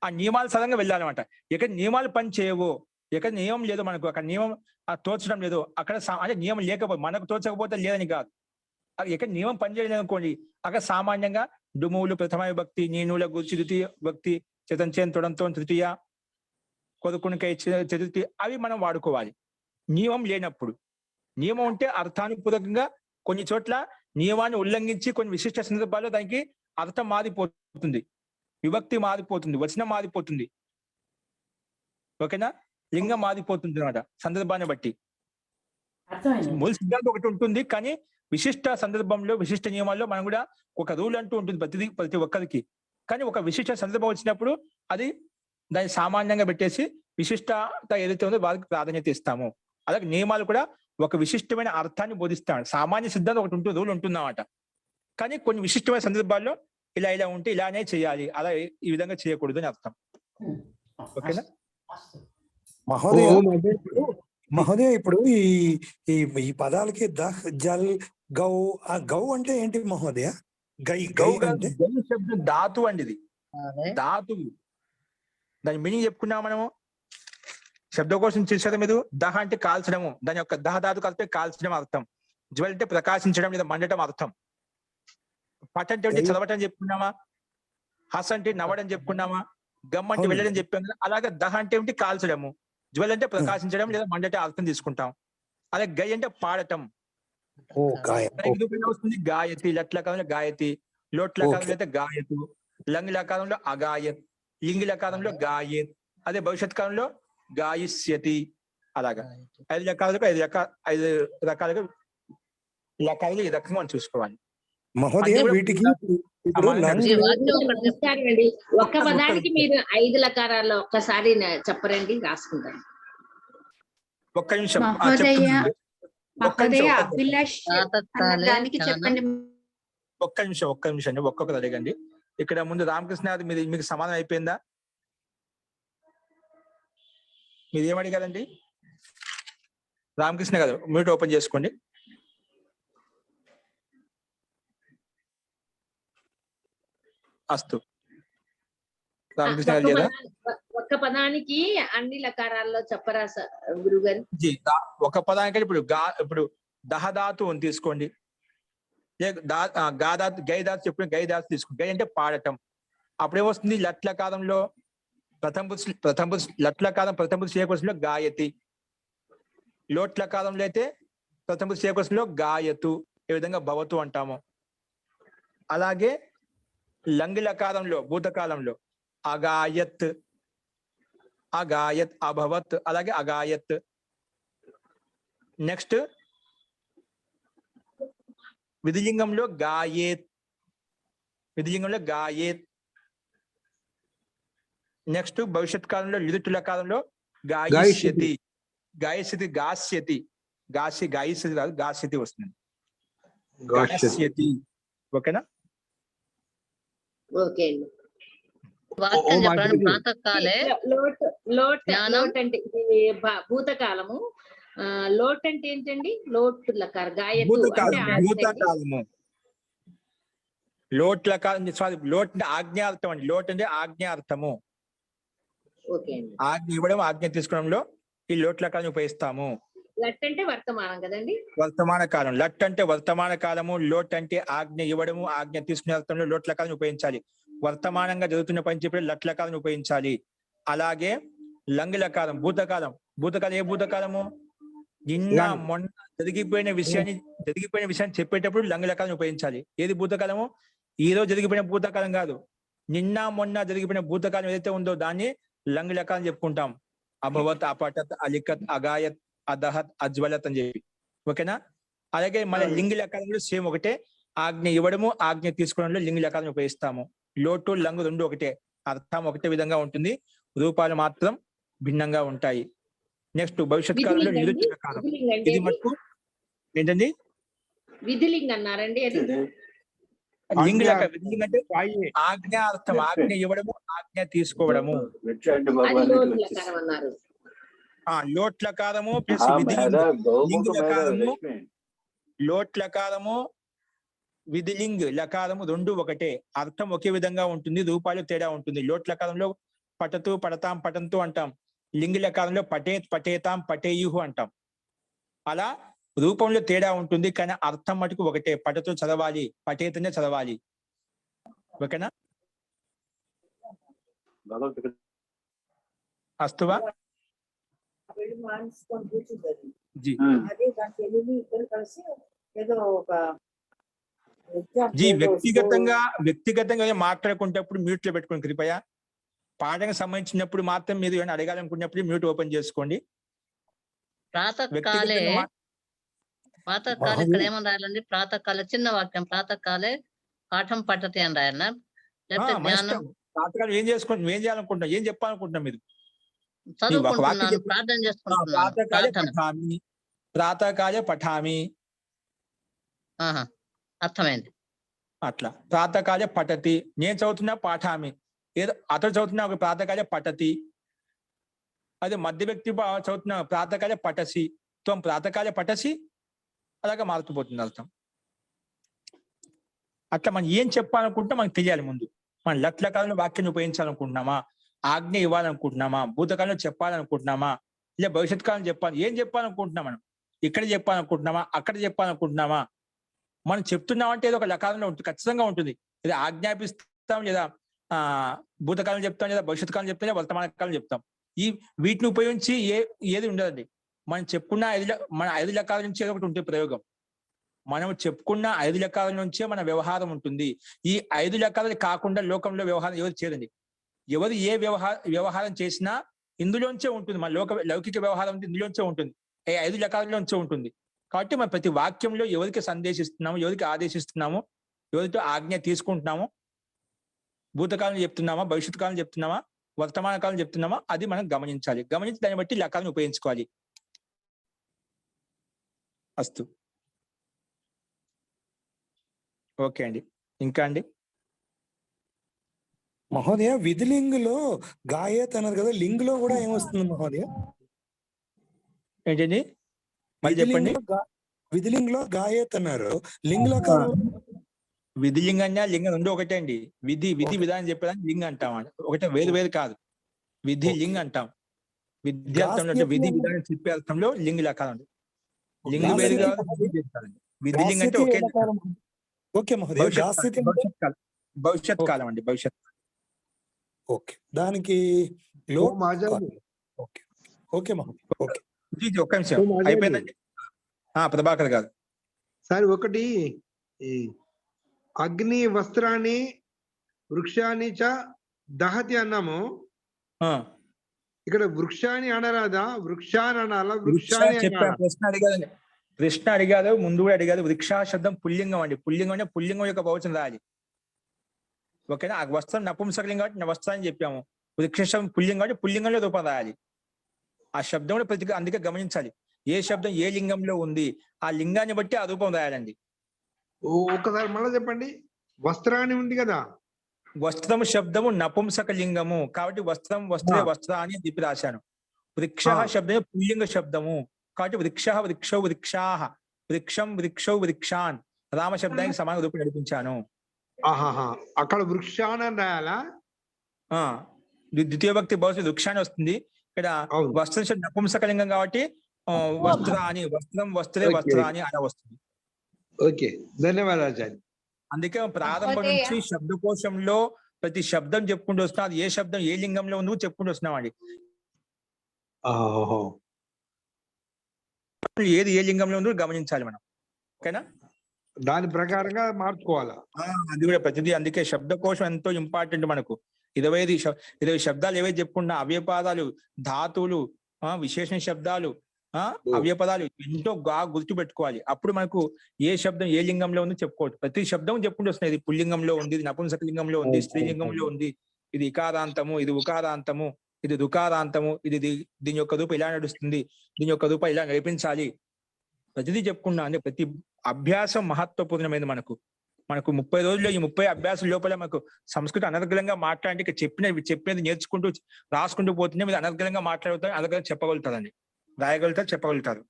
ఆ నియమాల సరంగా వెళ్ళాలన్నమాట. ఎక్కడ నియమాలు పని చేయవో, ఎక్కడ నియమం లేదో, మనకు అక్కడ నియమం తోచడం లేదో, అక్కడ అంటే నియమం లేకపోతే మనకు తోచకపోతే లేదని కాదు, ఎక్కడ నియమం పనిచేయలేదు అనుకోండి, అక్కడ సామాన్యంగా డుమువులు ప్రథమ విభక్తి, నీనుల గుర్చి ద్వితీయ విభక్తి, చతంచేన్ తొడంతో తృతీయ, కొదుకునికై చతుర్థి, అవి మనం వాడుకోవాలి. నియమం లేనప్పుడు. నియమం ఉంటే అర్థానుపూర్వకంగా కొన్ని చోట్ల నియమాన్ని ఉల్లంఘించి కొన్ని విశిష్ట సందర్భాల్లో దానికి అర్థం మారిపోతుంది, విభక్తి మారిపోతుంది, వచనం మారిపోతుంది. ఓకేనా? లింగం మారిపోతుంది అన్నమాట సందర్భాన్ని బట్టి. మూల సిద్ధాంతం ఒకటి ఉంటుంది, కానీ విశిష్ట సందర్భంలో విశిష్ట నియమాల్లో మనం కూడా ఒక రూల్ అంటూ ఉంటుంది ప్రతి ఒక్కరికి. కానీ ఒక విశిష్ట సందర్భం వచ్చినప్పుడు అది దాన్ని సామాన్యంగా పెట్టేసి విశిష్టత ఏదైతే ఉందో వారికి ప్రాధాన్యత ఇస్తాము. అలాగే నియమాలు కూడా ఒక విశిష్టమైన అర్థాన్ని బోధిస్తాడు. సామాన్య సిద్ధాంతం ఒకటి ఉంటుంది, రూల్ ఉంటుందన్నమాట. కానీ కొన్ని విశిష్టమైన సందర్భాల్లో ఇలా ఉంటే ఇలానే చేయాలి, అలా ఈ విధంగా చేయకూడదు అని అర్థం. ఓకేనా? మహోదయ, ఇప్పుడు ఈ పదాలకి దహ్, జల్, గౌ, ఆ గౌ అంటే ఏంటి మహోదయ? గౌ అంటే శబ్దం ధాతు అండి, ఇది ధాతువు. దాని మీనింగ్ చెప్పుకున్నాం మనము. శబ్దకోశం చేశారు మీరు. దహ అంటే కాల్చడము, దాని యొక్క దహ ధాతు కలిపి కాల్చడం అర్థం. జ్వల్ అంటే ప్రకాశించడం లేదా మండటం అర్థం. పట్ అంటే చదవటం చెప్పుకున్నామా, హస్ అంటే నవ్వడం చెప్పుకున్నామా, గమ్ అంటే వెళ్ళడం చెప్పాం కదా. అలాగే దహ అంటే ఏమిటి? కాల్చడము. జ్వల్ అంటే ప్రకాశించడం లేదా మండటం అర్థం తీసుకుంటాం. అలాగే గై అంటే పాడటం. వస్తుంది గాయతి, లట్లకారంలో గాయతి, లోట్లకారంలో అయితే గాయతు, లంగిలకారంలో అగాయత్, లింగిలకారంలో గాయత్, అదే భవిష్యత్ కాలంలో గాయిష్యతి. అలాగా 5 రకాలుగా 5 రకాలుగా ఈ రకంగా మనం చూసుకోవాలి. మహోదయ, వీటికి ఒక్క పదానికి మీరు 5 లకారాల్లో ఒక్కసారి చెప్పరండి, రాసుకుంటాను. ఒక్క నిమిషం చెప్పండి. ఒక్క నిమిషం అండి, ఒక్కొక్కరు అడగండి. ఇక్కడ ముందు రామకృష్ణ గారు మీకు సమాధానం అయిపోయిందా? మీరు ఏమడిగారండి? రామకృష్ణ గారు మ్యూట్ ఓపెన్ చేసుకోండి. అస్తు. రామకృష్ణ గారు లేదా? ఒక్క పదానికి అన్ని లకారాల్లో చెప్పరా గురుగారు? ఒక పదానికి ఇప్పుడు దహదాతు అని తీసుకోండి, గాదాతు, గైదాతు చెప్పిన గైదాతు తీసుకోండి. గై అంటే పాడటం. అప్పుడేమొస్తుంది? లట్లకారంలో ప్రథమ శ్రేయకోశంలో గాయతి, లోట్లకారంలో అయితే ప్రథమ శ్రేయకోశంలో గాయతు, ఈ విధంగా భవతు అంటాము. అలాగే లంగిలకారంలో భూతకాలంలో అగాయత్, అభవత్, అలాగే అగాయత్. నెక్స్ట్ విధిలింగంలో గాయేత్, నెక్స్ట్ భవిష్యత్ కాలంలో లిదుటుల కాలంలో గాయిష్యతి, గాస్యతి వస్తుంది. గాస్యతి. ఓకేనా? ఓకే అండి. వాక్యం చెప్పండి. ప్రాతకాలే లోట్ అంటే భూతకాలము. లోట్ అంటే ఏంటండి? లోట్ లకార గాయతు భూతకాలము. లోట్ అంటే ఆజ్ఞార్థం అండి. లోట్ అంటే ఆజ్ఞార్థము. ఆజ్ఞ ఇవ్వడం, ఆజ్ఞ తీసుకోవడంలో ఈ లోట్ లకారాన్ని ఉపయోగిస్తాము. లట్ అంటే వర్తమానం కదండి, వర్తమాన కాలం. లట్ అంటే వర్తమాన కాలము, లోట్ అంటే ఆజ్ఞ ఇవ్వడము, ఆజ్ఞ తీసుకునే అర్థంలో లోట్ లకారాన్ని ఉపయోగించాలి. వర్తమానంగా జరుగుతున్న పని చెప్పి లట్ లకారాన్ని ఉపయోగించాలి. అలాగే లంగి లకారం, భూతకాలం. ఏ భూతకాలము? నిన్న లంగ్. మొన్న జరిగిపోయిన విషయాన్ని చెప్పేటప్పుడు లంగ్ లకారాన్ని ఉపయోగించాలి. ఏది భూతకాలము? ఈ రోజు జరిగిపోయిన భూతకాలం కాదు, నిన్న మొన్న జరిగిపోయిన భూతకాలం ఏదైతే ఉందో దాన్ని లంగ్ లకారం చెప్పుకుంటాం. అభవత్, అపటత్, అలికత్, అగాయత్, అదహత్, అజ్వలత్ అని చెప్పి. ఓకేనా? అలాగే మన లింగ్ లకారం కూడా సేమ్ ఒకటే. ఆజ్ఞ ఇవ్వడము, ఆజ్ఞ తీసుకోవడంలో లింగ్ లకారం ఉపయోగిస్తాము. లోటు లంగ్ రెండు ఒకటే, అర్థం ఒకటే విధంగా ఉంటుంది, రూపాలు మాత్రం భిన్నంగా ఉంటాయి. నెక్స్ట్ భవిష్యత్ కాలంలో విధిలింగ్ అండి? నిరుత్తర కాలం. విధిలింగ్ అంటే ఇది ఏది? మటుకు ఏంటండి? విధిలింగ్ అన్నారండి అది? లింగ్ ఆజ్ఞ. విధిలింగ్ అంటే ఆజ్ఞ అర్థం, ఆజ్ఞ ఇవ్వడము, ఆజ్ఞ తీసుకోవడము. అది లోటు లకారం అన్నారు. లోట్లకారము ప్లస్ విధిలింగ్. లింగ్ లకారము, లోట్లకారము, విధిలింగ్ లకారము రెండు ఒకటే, అర్థం ఒకే విధంగా ఉంటుంది, రూపాలు తేడా ఉంటుంది. లోట్లకారంలో పటతు, పడతాం, పటంతు అంటాం. లింగ్ లకారంలో పటేత్, పటేతాం, పటేయుహు అంటాం. అలా రూపంలో తేడా ఉంటుంది, కానీ అర్థం మటుకు ఒకటే. పటతో చదవాలి, పటేతనే చదవాలి. ఓకేనా? అస్తువా జీ జీ వ్యక్తిగతంగా మాట్లాడుకునేటప్పుడు మ్యూట్ లో పెట్టుకోండి కృపయ. పాఠకు సంబంధించినప్పుడు మాత్రం మీరు ఏమైనా అడగాలనుకున్నప్పుడు మ్యూట్ ఓపెన్ చేసుకోండి. ప్రాతకాలే ఇక్కడ ఏమని రాయాలండి? ప్రాతకాలే చిన్న వాక్యం, ప్రాతకాలే పాఠం పట్టతి అని రాయాలనా? లేకపోతే జ్ఞానం? ప్రాతకాలం ఏం చేయాలనుకుంటున్నా, ఏం చెప్పాలనుకుంటున్నా మీరు? చదువుకుంటున్నాను, ప్రార్థన చేసుకుంటున్నాను. ప్రాతకాలే పఠామి. అర్థమైంది. అట్లా ప్రాతకాలే పఠతి, నేను చదువుతున్నా పాఠామి. ఏదో అతడు చదువుతున్నా ఒక ప్రాతకాలే పఠతి. అదే మధ్య వ్యక్తి చదువుతున్నా ప్రాతకాలే పఠసి, త్వం ప్రాతకాలే పఠసి, అలాగే మారుతుపోతుంది అర్థం. అట్లా మనం ఏం చెప్పాలనుకుంటే మనకు తెలియాలి ముందు. మనం లట్లకాలంలో వాక్యాన్ని ఉపయోగించాలనుకుంటున్నామా, ఆజ్ఞ ఇవ్వాలనుకుంటున్నామా, భూతకాలంలో చెప్పాలనుకుంటున్నామా, ఇలా భవిష్యత్ కాలం చెప్పాలి, ఏం చెప్పాలనుకుంటున్నాం మనం? ఇక్కడ చెప్పాలనుకుంటున్నామా, అక్కడ చెప్పాలనుకుంటున్నామా? మనం చెప్తున్నామంటే ఏదో ఒక లకాలంలో ఉంటుంది, ఖచ్చితంగా ఉంటుంది. లేదా ఆజ్ఞాపిస్తాం, లేదా భూతకాలం చెప్తాం, లేదా భవిష్యత్ కాలం చెప్తాం, లేదా వర్తమాన కాలం చెప్తాం. వీటిని ఉపయోగించి ఏది ఉండదండి. మనం చెప్పుకున్న మన 5 లకాల నుంచి ఏదో ఒకటి ఉంటే ప్రయోగం. మనం చెప్పుకున్న 5 లకాల నుంచే మన వ్యవహారం ఉంటుంది. ఈ 5 లకాలు కాకుండా లోకంలో వ్యవహారం ఎవరు చేయదండి. ఎవరు ఏ వ్యవహారం చేసినా ఇందులోంచే ఉంటుంది. మన లౌకిక వ్యవహారం ఇందులోంచే ఉంటుంది, 5 లకాలలోంచే ఉంటుంది. కాబట్టి మనం ప్రతి వాక్యంలో ఎవరికి సందేశిస్తున్నాము, ఎవరికి ఆదేశిస్తున్నాము, ఎవరితో ఆజ్ఞ తీసుకుంటున్నాము, భూతకాలం చెప్తున్నామా, భవిష్యత్ కాలం చెప్తున్నామా, వర్తమాన కాలం చెప్తున్నామా, అది మనం గమనించాలి. గమనించి దాన్ని బట్టి లకాలను ఉపయోగించుకోవాలి. అస్తు. ఓకే అండి. ఇంకా అండి మహోదయ, విధిలింగ్ లో గాయత్ అన్నారు కదా, లింగ్ లో కూడా ఏమొస్తుంది మహోదయ? ఏంటండి మళ్ళీ చెప్పండి. విధిలింగ్ లో గాయత్ అన్నారు, లింగ్ లో విధిలింగం లింగం రెండు ఒకటే అండి. విధి విధానం చెప్పేదాన్ని లింగం అంటాం, ఒకటే, వేరు కాదు. విధి లింగ్ అంటాం. విద్యార్థంలో విధి విధానం చెప్పే అర్థంలో లింగ్ లకాలం. లింగ్ వేరు కాదు, విధిలింగం అంటే ఒకే. ఓకే మహోదయ. భవిష్యత్ కాలం అండి, భవిష్యత్. ఓకే, దానికి ఓకే మహోదయ. ఓకే ఒక్క నిమిషం అయిపోయిందండి. ప్రభాకర్ గారు సార్, ఒకటి అగ్ని వస్త్రాన్ని వృక్షాన్ని చ దహతి అన్నాము. ఇక్కడ వృక్షాన్ని అనరాదా, వృక్షాన్ని అనాలా? ప్రశ్న అడిగారు, ముందు కూడా అడిగారు. వృక్ష శబ్దం పుల్లింగం అండి. పుల్లింగం అంటే పుల్లింగం యొక్క బహువచనం రాయాలి. ఓకేనా? ఆ వస్త్రం నపుంసకలింగం కాబట్టి వస్త్రాన్ని చెప్పాము. వృక్ష శబ్దం పుల్లింగం కాబట్టి పుల్లింగంలో రూపం రాయాలి. ఆ శబ్దం కూడా ప్రతి అందుకే గమనించాలి. ఏ శబ్దం ఏ లింగంలో ఉంది, ఆ లింగాన్ని బట్టి ఆ రూపం రాయాలండి. ఒక్కసారి మళ్ళీ చెప్పండి. వస్త్రాన్ని ఉంది కదా, వస్త్రము శబ్దము నపుంసక లింగము కాబట్టి వస్త్రం, వస్త్రే, వస్త్ర అని చెప్పి రాశాను. వృక్ష శబ్దము పుల్లింగ శబ్దము కాబట్టి వృక్ష, వృక్షౌ, వృక్షాహ, వృక్షం, వృక్షౌ, వృక్షాన్ రామ శబ్దానికి సమాన రూపం నడిపించాను. అక్కడ వృక్షాన్ని రాయాలా? ద్వితీయ భక్తి భవిష్యత్ వృక్షాన్ని వస్తుంది. ఇక్కడ వస్త్రం శబ్దం నపుంసకలింగం కాబట్టి వస్త్ర అని, వస్త్రం, వస్త్రే, వస్త్ర అని అలా వస్తుంది. ఓకే, ధన్యవాదాలు. అందుకే ప్రారంభం నుంచి శబ్దకోశంలో ప్రతి శబ్దం చెప్పుకుంటూ వస్తున్నాం. అది ఏ శబ్దం ఏ లింగంలో ఉందో చెప్పుకుంటూ వస్తున్నాం అండి. ఏది ఏ లింగంలో ఉందో గమనించాలి మనం. ఓకేనా? దాని ప్రకారంగా మార్చుకోవాలా. అది కూడా ప్రతిదీ. అందుకే శబ్దకోశం ఎంతో ఇంపార్టెంట్ మనకు. 20 శబ్దాలు ఏవైతే చెప్పుకున్నా, అవ్యయపదాలు, ధాతువులు, విశేషణ శబ్దాలు, అవ్యయపదాలు ఎంతో గుర్తు పెట్టుకోవాలి. అప్పుడు మనకు ఏ శబ్దం ఏ లింగంలో ఉందో చెప్పుకోవచ్చు. ప్రతి శబ్దం చెప్పుకుంటూ వస్తున్నాయి. ఇది పుల్లింగంలో ఉంది, ఇది నపుంసక లింగంలో ఉంది, స్త్రీలింగంలో ఉంది, ఇది ఇకారాంతము, ఇది ఉకారాంతము, ఇది దుకారాంతము, ఇది దీని యొక్క రూపం ఇలా నడుస్తుంది, దీని యొక్క రూపం ఇలా నడిపించాలి. ప్రతిదీ చెప్పుకున్నా. అంటే ప్రతి అభ్యాసం మహత్వపూర్ణమైనది. మనకు 30 రోజుల్లో ఈ 30 అభ్యాసం లోపల మనకు సంస్కృతం అనర్గళంగా మాట్లాడి చెప్పినది నేర్చుకుంటూ రాసుకుంటూ పోతుంటే మీరు అనర్గళంగా మాట్లాడుతారు, అనర్గళంగా చెప్పగలుగుతారండి, రాయగలుగుతారు, చెప్పగలుగుతారు.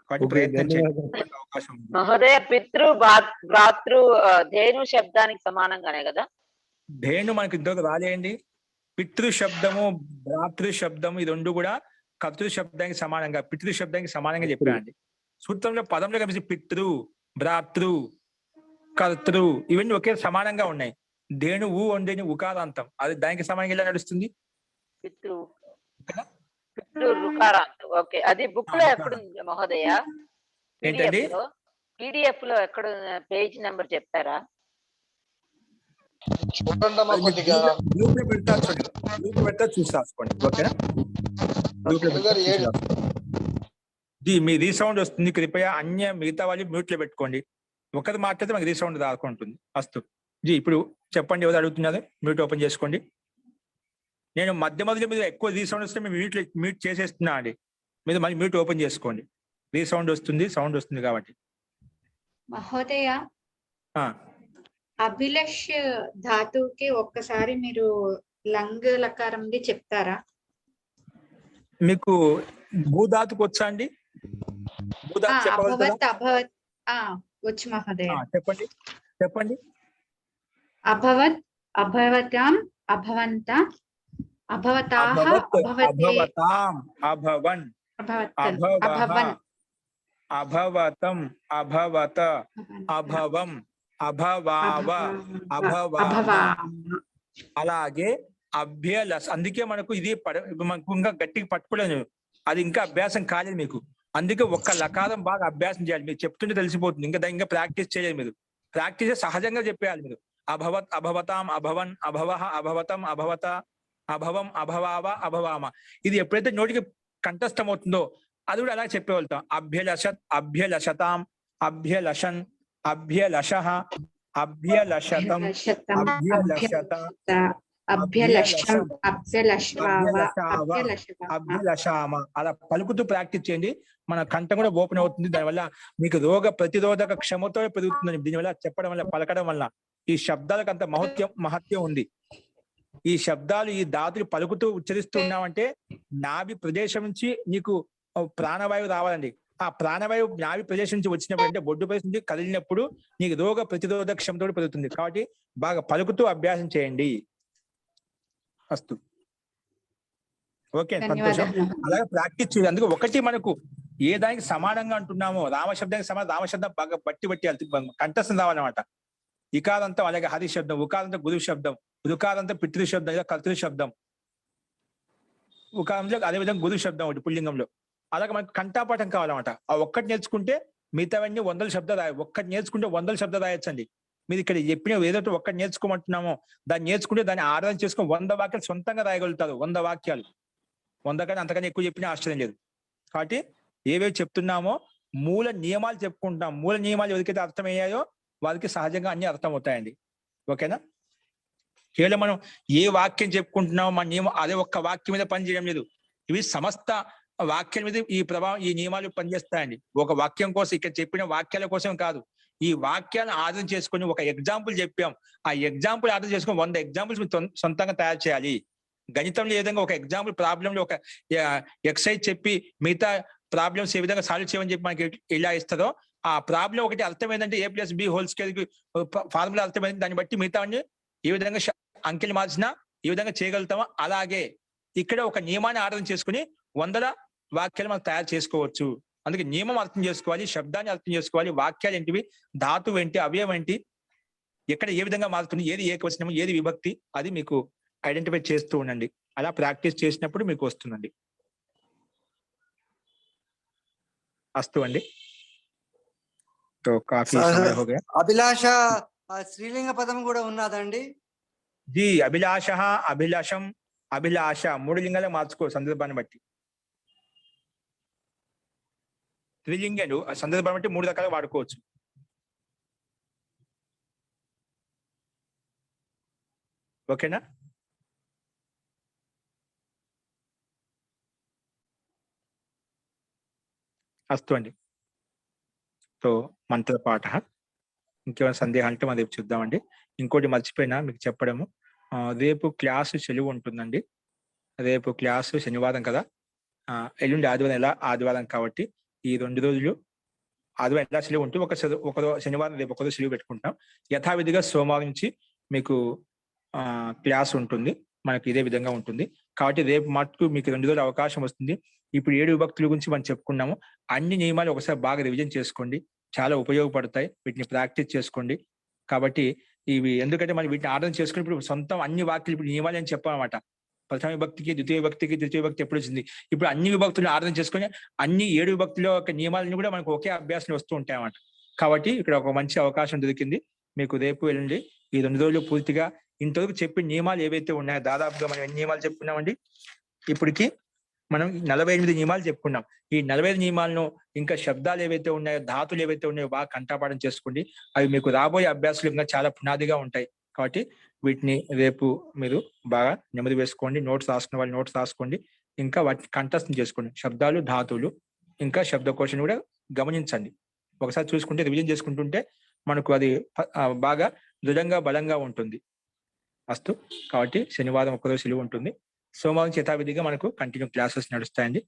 కాబట్టి ప్రయత్నం చేయండి. అవకాశం ఉంది. మహోదయ, పితృ భ్రాతృ ధేను శబ్దానికి సమానంగానే కదా? ధేను మనకి ఇంతకు రాలేండి. పితృ శబ్దము, భ్రాతృ శబ్దము ఈ రెండు కూడా కర్తృ శబ్దానికి సమానంగా, పితృ శబ్దానికి సమానంగా చెప్పారండి. సూత్రంలో పదంలో కలిసి పితృ, భ్రాతృ, కర్తృ ఇవన్నీ ఒకే సమానంగా ఉన్నాయి. ధేను ఉండేని ఉకారాంతం, అది దానికి సమానంగా ఎలా నడుస్తుంది? పితృ రుకారాంతం. ఓకే, అది బుక్ లో ఎక్కడ ఉంది మహోదయ? ఏంటండి? PDF లో ఎక్కడ పేజ్ నెంబర్ చెప్తారా? గ్రూప్ లో పెడతా చూసి రాసుకోండి. ఓకేనా? మీ రీసౌండ్ వస్తుంది, కృపయ అన్య మిగతా వాళ్ళు మ్యూట్ లో పెట్టుకోండి. ఒకరు మాట్లాడితే మనకి రీసౌండ్ రాకుంటుంది. అస్తు జీ, ఇప్పుడు చెప్పండి, ఎవరు అడుగుతున్నారు? మ్యూట్ ఓపెన్ చేసుకోండి. నేను మధ్య మీద ఎక్కువ రీసౌండ్ వస్తే మేము మ్యూట్ చేసేస్తున్నా అండి. మీరు మళ్ళీ మ్యూట్ ఓపెన్ చేసుకోండి. రీసౌండ్ వస్తుంది, సౌండ్ వస్తుంది కాబట్టి. మహోదయ, అభిలష్ ధాతువుకి ఒక్కసారి మీరు లంగ్ లకారంది చెప్తారా? మీకు భూధాతుకు వచ్చా అండి? వచ్చు మహోదయ. చెప్పండి. అభవత్, అభవతాం, అభవంత, అభవతాః, అభవతాం, అభవన్, అభవః, అభవతం, అభవత, అభవం, అభవావ, అభవామ. అలాగే అభ్యలస్. అందుకే మనకు ఇది మనకు ఇంకా గట్టిగా పట్టుకోలేదు, అది ఇంకా అభ్యాసం కాలేదు మీకు. అందుకే ఒక్క లకారం బాగా అభ్యాసం చేయాలి. మీరు చెప్తుంటే తెలిసిపోతుంది. ఇంకా ప్రాక్టీస్ చేయాలి. మీరు ప్రాక్టీస్ సహజంగా చెప్పేయాలి. మీరు అభవత్, అభవతాం, అభవన్, అభవః, అభవతం, అభవత, అభవం, అభవావ, అభవామ. ఇది ఎప్పుడైతే నోటికి కంఠస్థం అవుతుందో అది కూడా అలా చెప్పేవెళ్తాం. అభ్యలషత్, అభ్యలషతాం, అభ్యలషన్, అభ్యలషః, అభ్యలషతం, అభ్యలషత, అభ్యలషామ. అలా పలుకుతూ ప్రాక్టీస్ చేయండి. మన కంఠం కూడా ఓపెన్ అవుతుంది. దానివల్ల మీకు రోగ ప్రతిరోధక క్షమతో పెరుగుతుందని. దీనివల్ల చెప్పడం వల్ల, పలకడం వల్ల ఈ శబ్దాలకు అంత మహత్యం ఉంది. ఈ శబ్దాలు, ఈ ధాతులు పలుకుతూ ఉచ్చరిస్తూ ఉన్నామంటే నాభి ప్రదేశం నుంచి నీకు ప్రాణవాయువు రావాలండి. ఆ ప్రాణవాయువు నాభి ప్రదేశం నుంచి వచ్చినప్పుడు, అంటే బొడ్డు ప్రదేశం నుంచి కదిలినప్పుడు నీకు రోగ ప్రతిరోధక క్షమతో పెరుగుతుంది. కాబట్టి బాగా పలుకుతూ అభ్యాసం చేయండి. అస్తు. ఓకే, సంతోషం. అలాగే ప్రాక్టీస్ చేయాలి. అందుకే ఒకటి మనకు ఏ దానికి సమానంగా అంటున్నామో, రామశబ్దానికి సమానం, రామశబ్దం బాగా బట్టి కంఠస్థం రావాలన్నమాట. ఇకారంతం అలాగే హరి శబ్దం, ఉకారంతం గురు శబ్దం, రుకారంతం పితృ శబ్దం, ఇలా కర్తృ శబ్దం. ఉకారంలో అదేవిధంగా గురు శబ్దం ఒకటి పుల్లింగంలో. అలాగే మనకు కంఠాపాఠం కావాలన్నమాట. ఆ ఒక్కటి నేర్చుకుంటే మిగతావన్నీ 100 శబ్దాలు రాయాలి. ఒక్కటి నేర్చుకుంటే 100 శబ్దాలు రాయొచ్చండి. మీరు ఇక్కడ చెప్పిన ఏదో ఒక్కటి నేర్చుకోమంటున్నామో దాన్ని నేర్చుకుంటే దాన్ని ఆరాధన చేసుకుని 100 వాక్యాలు సొంతంగా రాయగలుగుతారు. 100 వాక్యాలు, 100 కానీ అంతకన్నా ఎక్కువ చెప్పినా ఆశ్చర్యం లేదు. కాబట్టి ఏవేవి చెప్తున్నామో మూల నియమాలు చెప్పుకుంటాం. మూల నియమాలు ఎవరికైతే అర్థమయ్యాయో వారికి సహజంగా అన్ని అర్థమవుతాయండి. ఓకేనా? కేవలం మనం ఏ వాక్యం చెప్పుకుంటున్నామో మన నియమం అదే ఒక్క వాక్యం మీద పనిచేయడం లేదు. ఇవి సమస్త వాక్యాల మీద ఈ ప్రభావం, ఈ నియమాలు పనిచేస్తాయండి. ఒక వాక్యం కోసం, ఇక్కడ చెప్పిన వాక్యాల కోసం కాదు. ఈ వాక్యాలను ఆధారం చేసుకుని ఒక ఎగ్జాంపుల్ చెప్పాం. ఆ ఎగ్జాంపుల్ ఆధారం చేసుకుని 100 ఎగ్జాంపుల్స్ సొంతంగా తయారు చేయాలి. గణితంలో ఏ విధంగా ఒక ఎగ్జాంపుల్ ప్రాబ్లంలో ఒక ఎక్సైజ్ చెప్పి మిగతా ప్రాబ్లమ్స్ ఏ విధంగా సాల్వ్ చేయమని చెప్పి మనకి ఇలా ఇస్తుందో, ఆ ప్రాబ్లం ఒకటి అర్థమైందంటే A+B² ఫార్ములా అర్థమైంది, దాన్ని బట్టి మిగతా ఏ విధంగా అంకెలు మార్చినా ఏ విధంగా చేయగలుగుతామో అలాగే ఇక్కడ ఒక నియమాన్ని ఆధారం చేసుకుని 100 వాక్యాలు మనం తయారు చేసుకోవచ్చు. అందుకే నియమం అర్థం చేసుకోవాలి, శబ్దాన్ని అర్థం చేసుకోవాలి, వాక్యాలు ఏంటివి, ధాతువు ఏంటి, అవయవం ఏంటి, ఎక్కడ ఏ విధంగా మారుతుంది, ఏది ఏకవచనం, ఏది విభక్తి, అది మీకు ఐడెంటిఫై చేస్తూ ఉండండి. అలా ప్రాక్టీస్ చేసినప్పుడు మీకు వస్తుందండి. अस्तु अंडी तो काफी समय हो गया అభిలాష స్త్రీలింగ పదం కూడా ఉన్నదండి जी అభిలాష అభిలాషం అభిలాష మూడు లింగాలు మార్చుకో సందర్భాన్ని బట్టి స్త్రీలింగాలు సందర్భాన్ని బట్టి మూడు రకాలుగా వాడుకోవచ్చు ఓకేనా అస్తు అండి సో మంత్రపాఠ ఇంకేమైనా సందేహాలు అంటే మనం రేపు చూద్దామండి ఇంకోటి మర్చిపోయినా మీకు చెప్పడము రేపు క్లాసు సెలవు ఉంటుందండి రేపు క్లాసు శనివారం కదా ఎల్లుండి ఆదివారం ఎలా ఆదివారం కాబట్టి ఈ 2 రోజులు ఆదివారం ఎలా సెలవు ఉంటుంది ఒక శనివారం రేపు ఒకరోజు సెలవు పెట్టుకుంటాం యథావిధిగా సోమవారం నుంచి మీకు క్లాస్ ఉంటుంది మనకి ఇదే విధంగా ఉంటుంది కాబట్టి రేపు మటుకు మీకు 2 రోజులు అవకాశం వస్తుంది ఇప్పుడు 7 విభక్తుల గురించి మనం చెప్పుకున్నాము అన్ని నియమాలు ఒకసారి బాగా రివిజన్ చేసుకోండి చాలా ఉపయోగపడతాయి వీటిని ప్రాక్టీస్ చేసుకోండి కాబట్టి ఇవి ఎందుకంటే మనం వీటిని అర్థం చేసుకుని ఇప్పుడు సొంతం అన్ని వాక్యాలు ఇప్పుడు నియమాలు అని చెప్పామన్నమాట ప్రథమ విభక్తికి ద్వితీయ విభక్తికి తృతీయ విభక్తి ఎప్పుడు వచ్చింది ఇప్పుడు అన్ని విభక్తులను అర్థం చేసుకొని అన్ని 7 విభక్తుల యొక్క నియమాలను కూడా మనకు ఒకే అభ్యాసం వస్తూ ఉంటాయి అన్నమాట కాబట్టి ఇక్కడ ఒక మంచి అవకాశం దొరికింది మీకు రేపు వెళ్ళండి ఈ 2 రోజులు పూర్తిగా ఇంతవరకు చెప్పిన నియమాలు ఏవైతే ఉన్నాయో దాదాపుగా మనం ఎన్ని నియమాలు చెప్పుకున్నామండి ఇప్పటికి మనం 48 నియమాలు చెప్పుకున్నాం ఈ 45 నియమాలను ఇంకా శబ్దాలు ఏవైతే ఉన్నాయో ధాతులు ఏవైతే ఉన్నాయో బాగా కంఠపాఠం చేసుకోండి అవి మీకు రాబోయే అభ్యాసాలు ఇంకా చాలా పునాదిగా ఉంటాయి కాబట్టి వీటిని రేపు మీరు బాగా నెమ్మది వేసుకోండి నోట్స్ రాసుకున్న వాళ్ళు నోట్స్ రాసుకోండి ఇంకా వాటిని కంఠస్థం చేసుకోండి శబ్దాలు ధాతువులు ఇంకా శబ్దకోశం కూడా గమనించండి ఒకసారి చూసుకుంటే రివిజన్ చేసుకుంటుంటే మనకు అది బాగా దృఢంగా బలంగా ఉంటుంది అస్తు కాబట్టి శనివారం ఒకరోజు సెలవు ఉంటుంది సోమవారం యథావిధిగా మనకు కంటిన్యూ క్లాసెస్ నడుస్తాయండి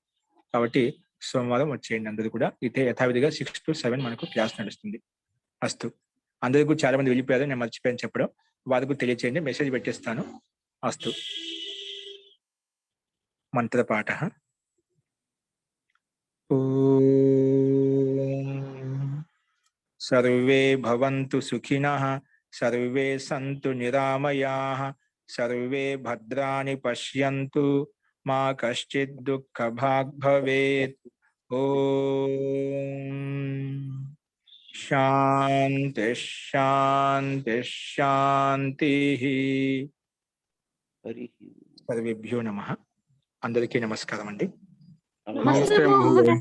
కాబట్టి సోమవారం వచ్చేయండి అందరూ కూడా ఇదే యథావిధిగా 6 to 7 మనకు క్లాస్ నడుస్తుంది అస్తు అందరికీ చాలా మంది వెళ్ళిపోయారు నేను మర్చిపోయాను చెప్పడం వారికి తెలియచేయండి మెసేజ్ పెట్టేస్తాను అస్తు మంత్రపాఠ సర్వే భవంతు సుఖినః సర్వే సంతు నిరామయాః సర్వే భద్రాణి పశ్యంతు మా కశ్చిత్ దుఃఖభాగ్ భవేత్ ఓం శాంతి శాంతి శాంతి సర్వేభ్యో నమః అందరికీ నమస్కారం అండి నమస్తే. నమస్తే.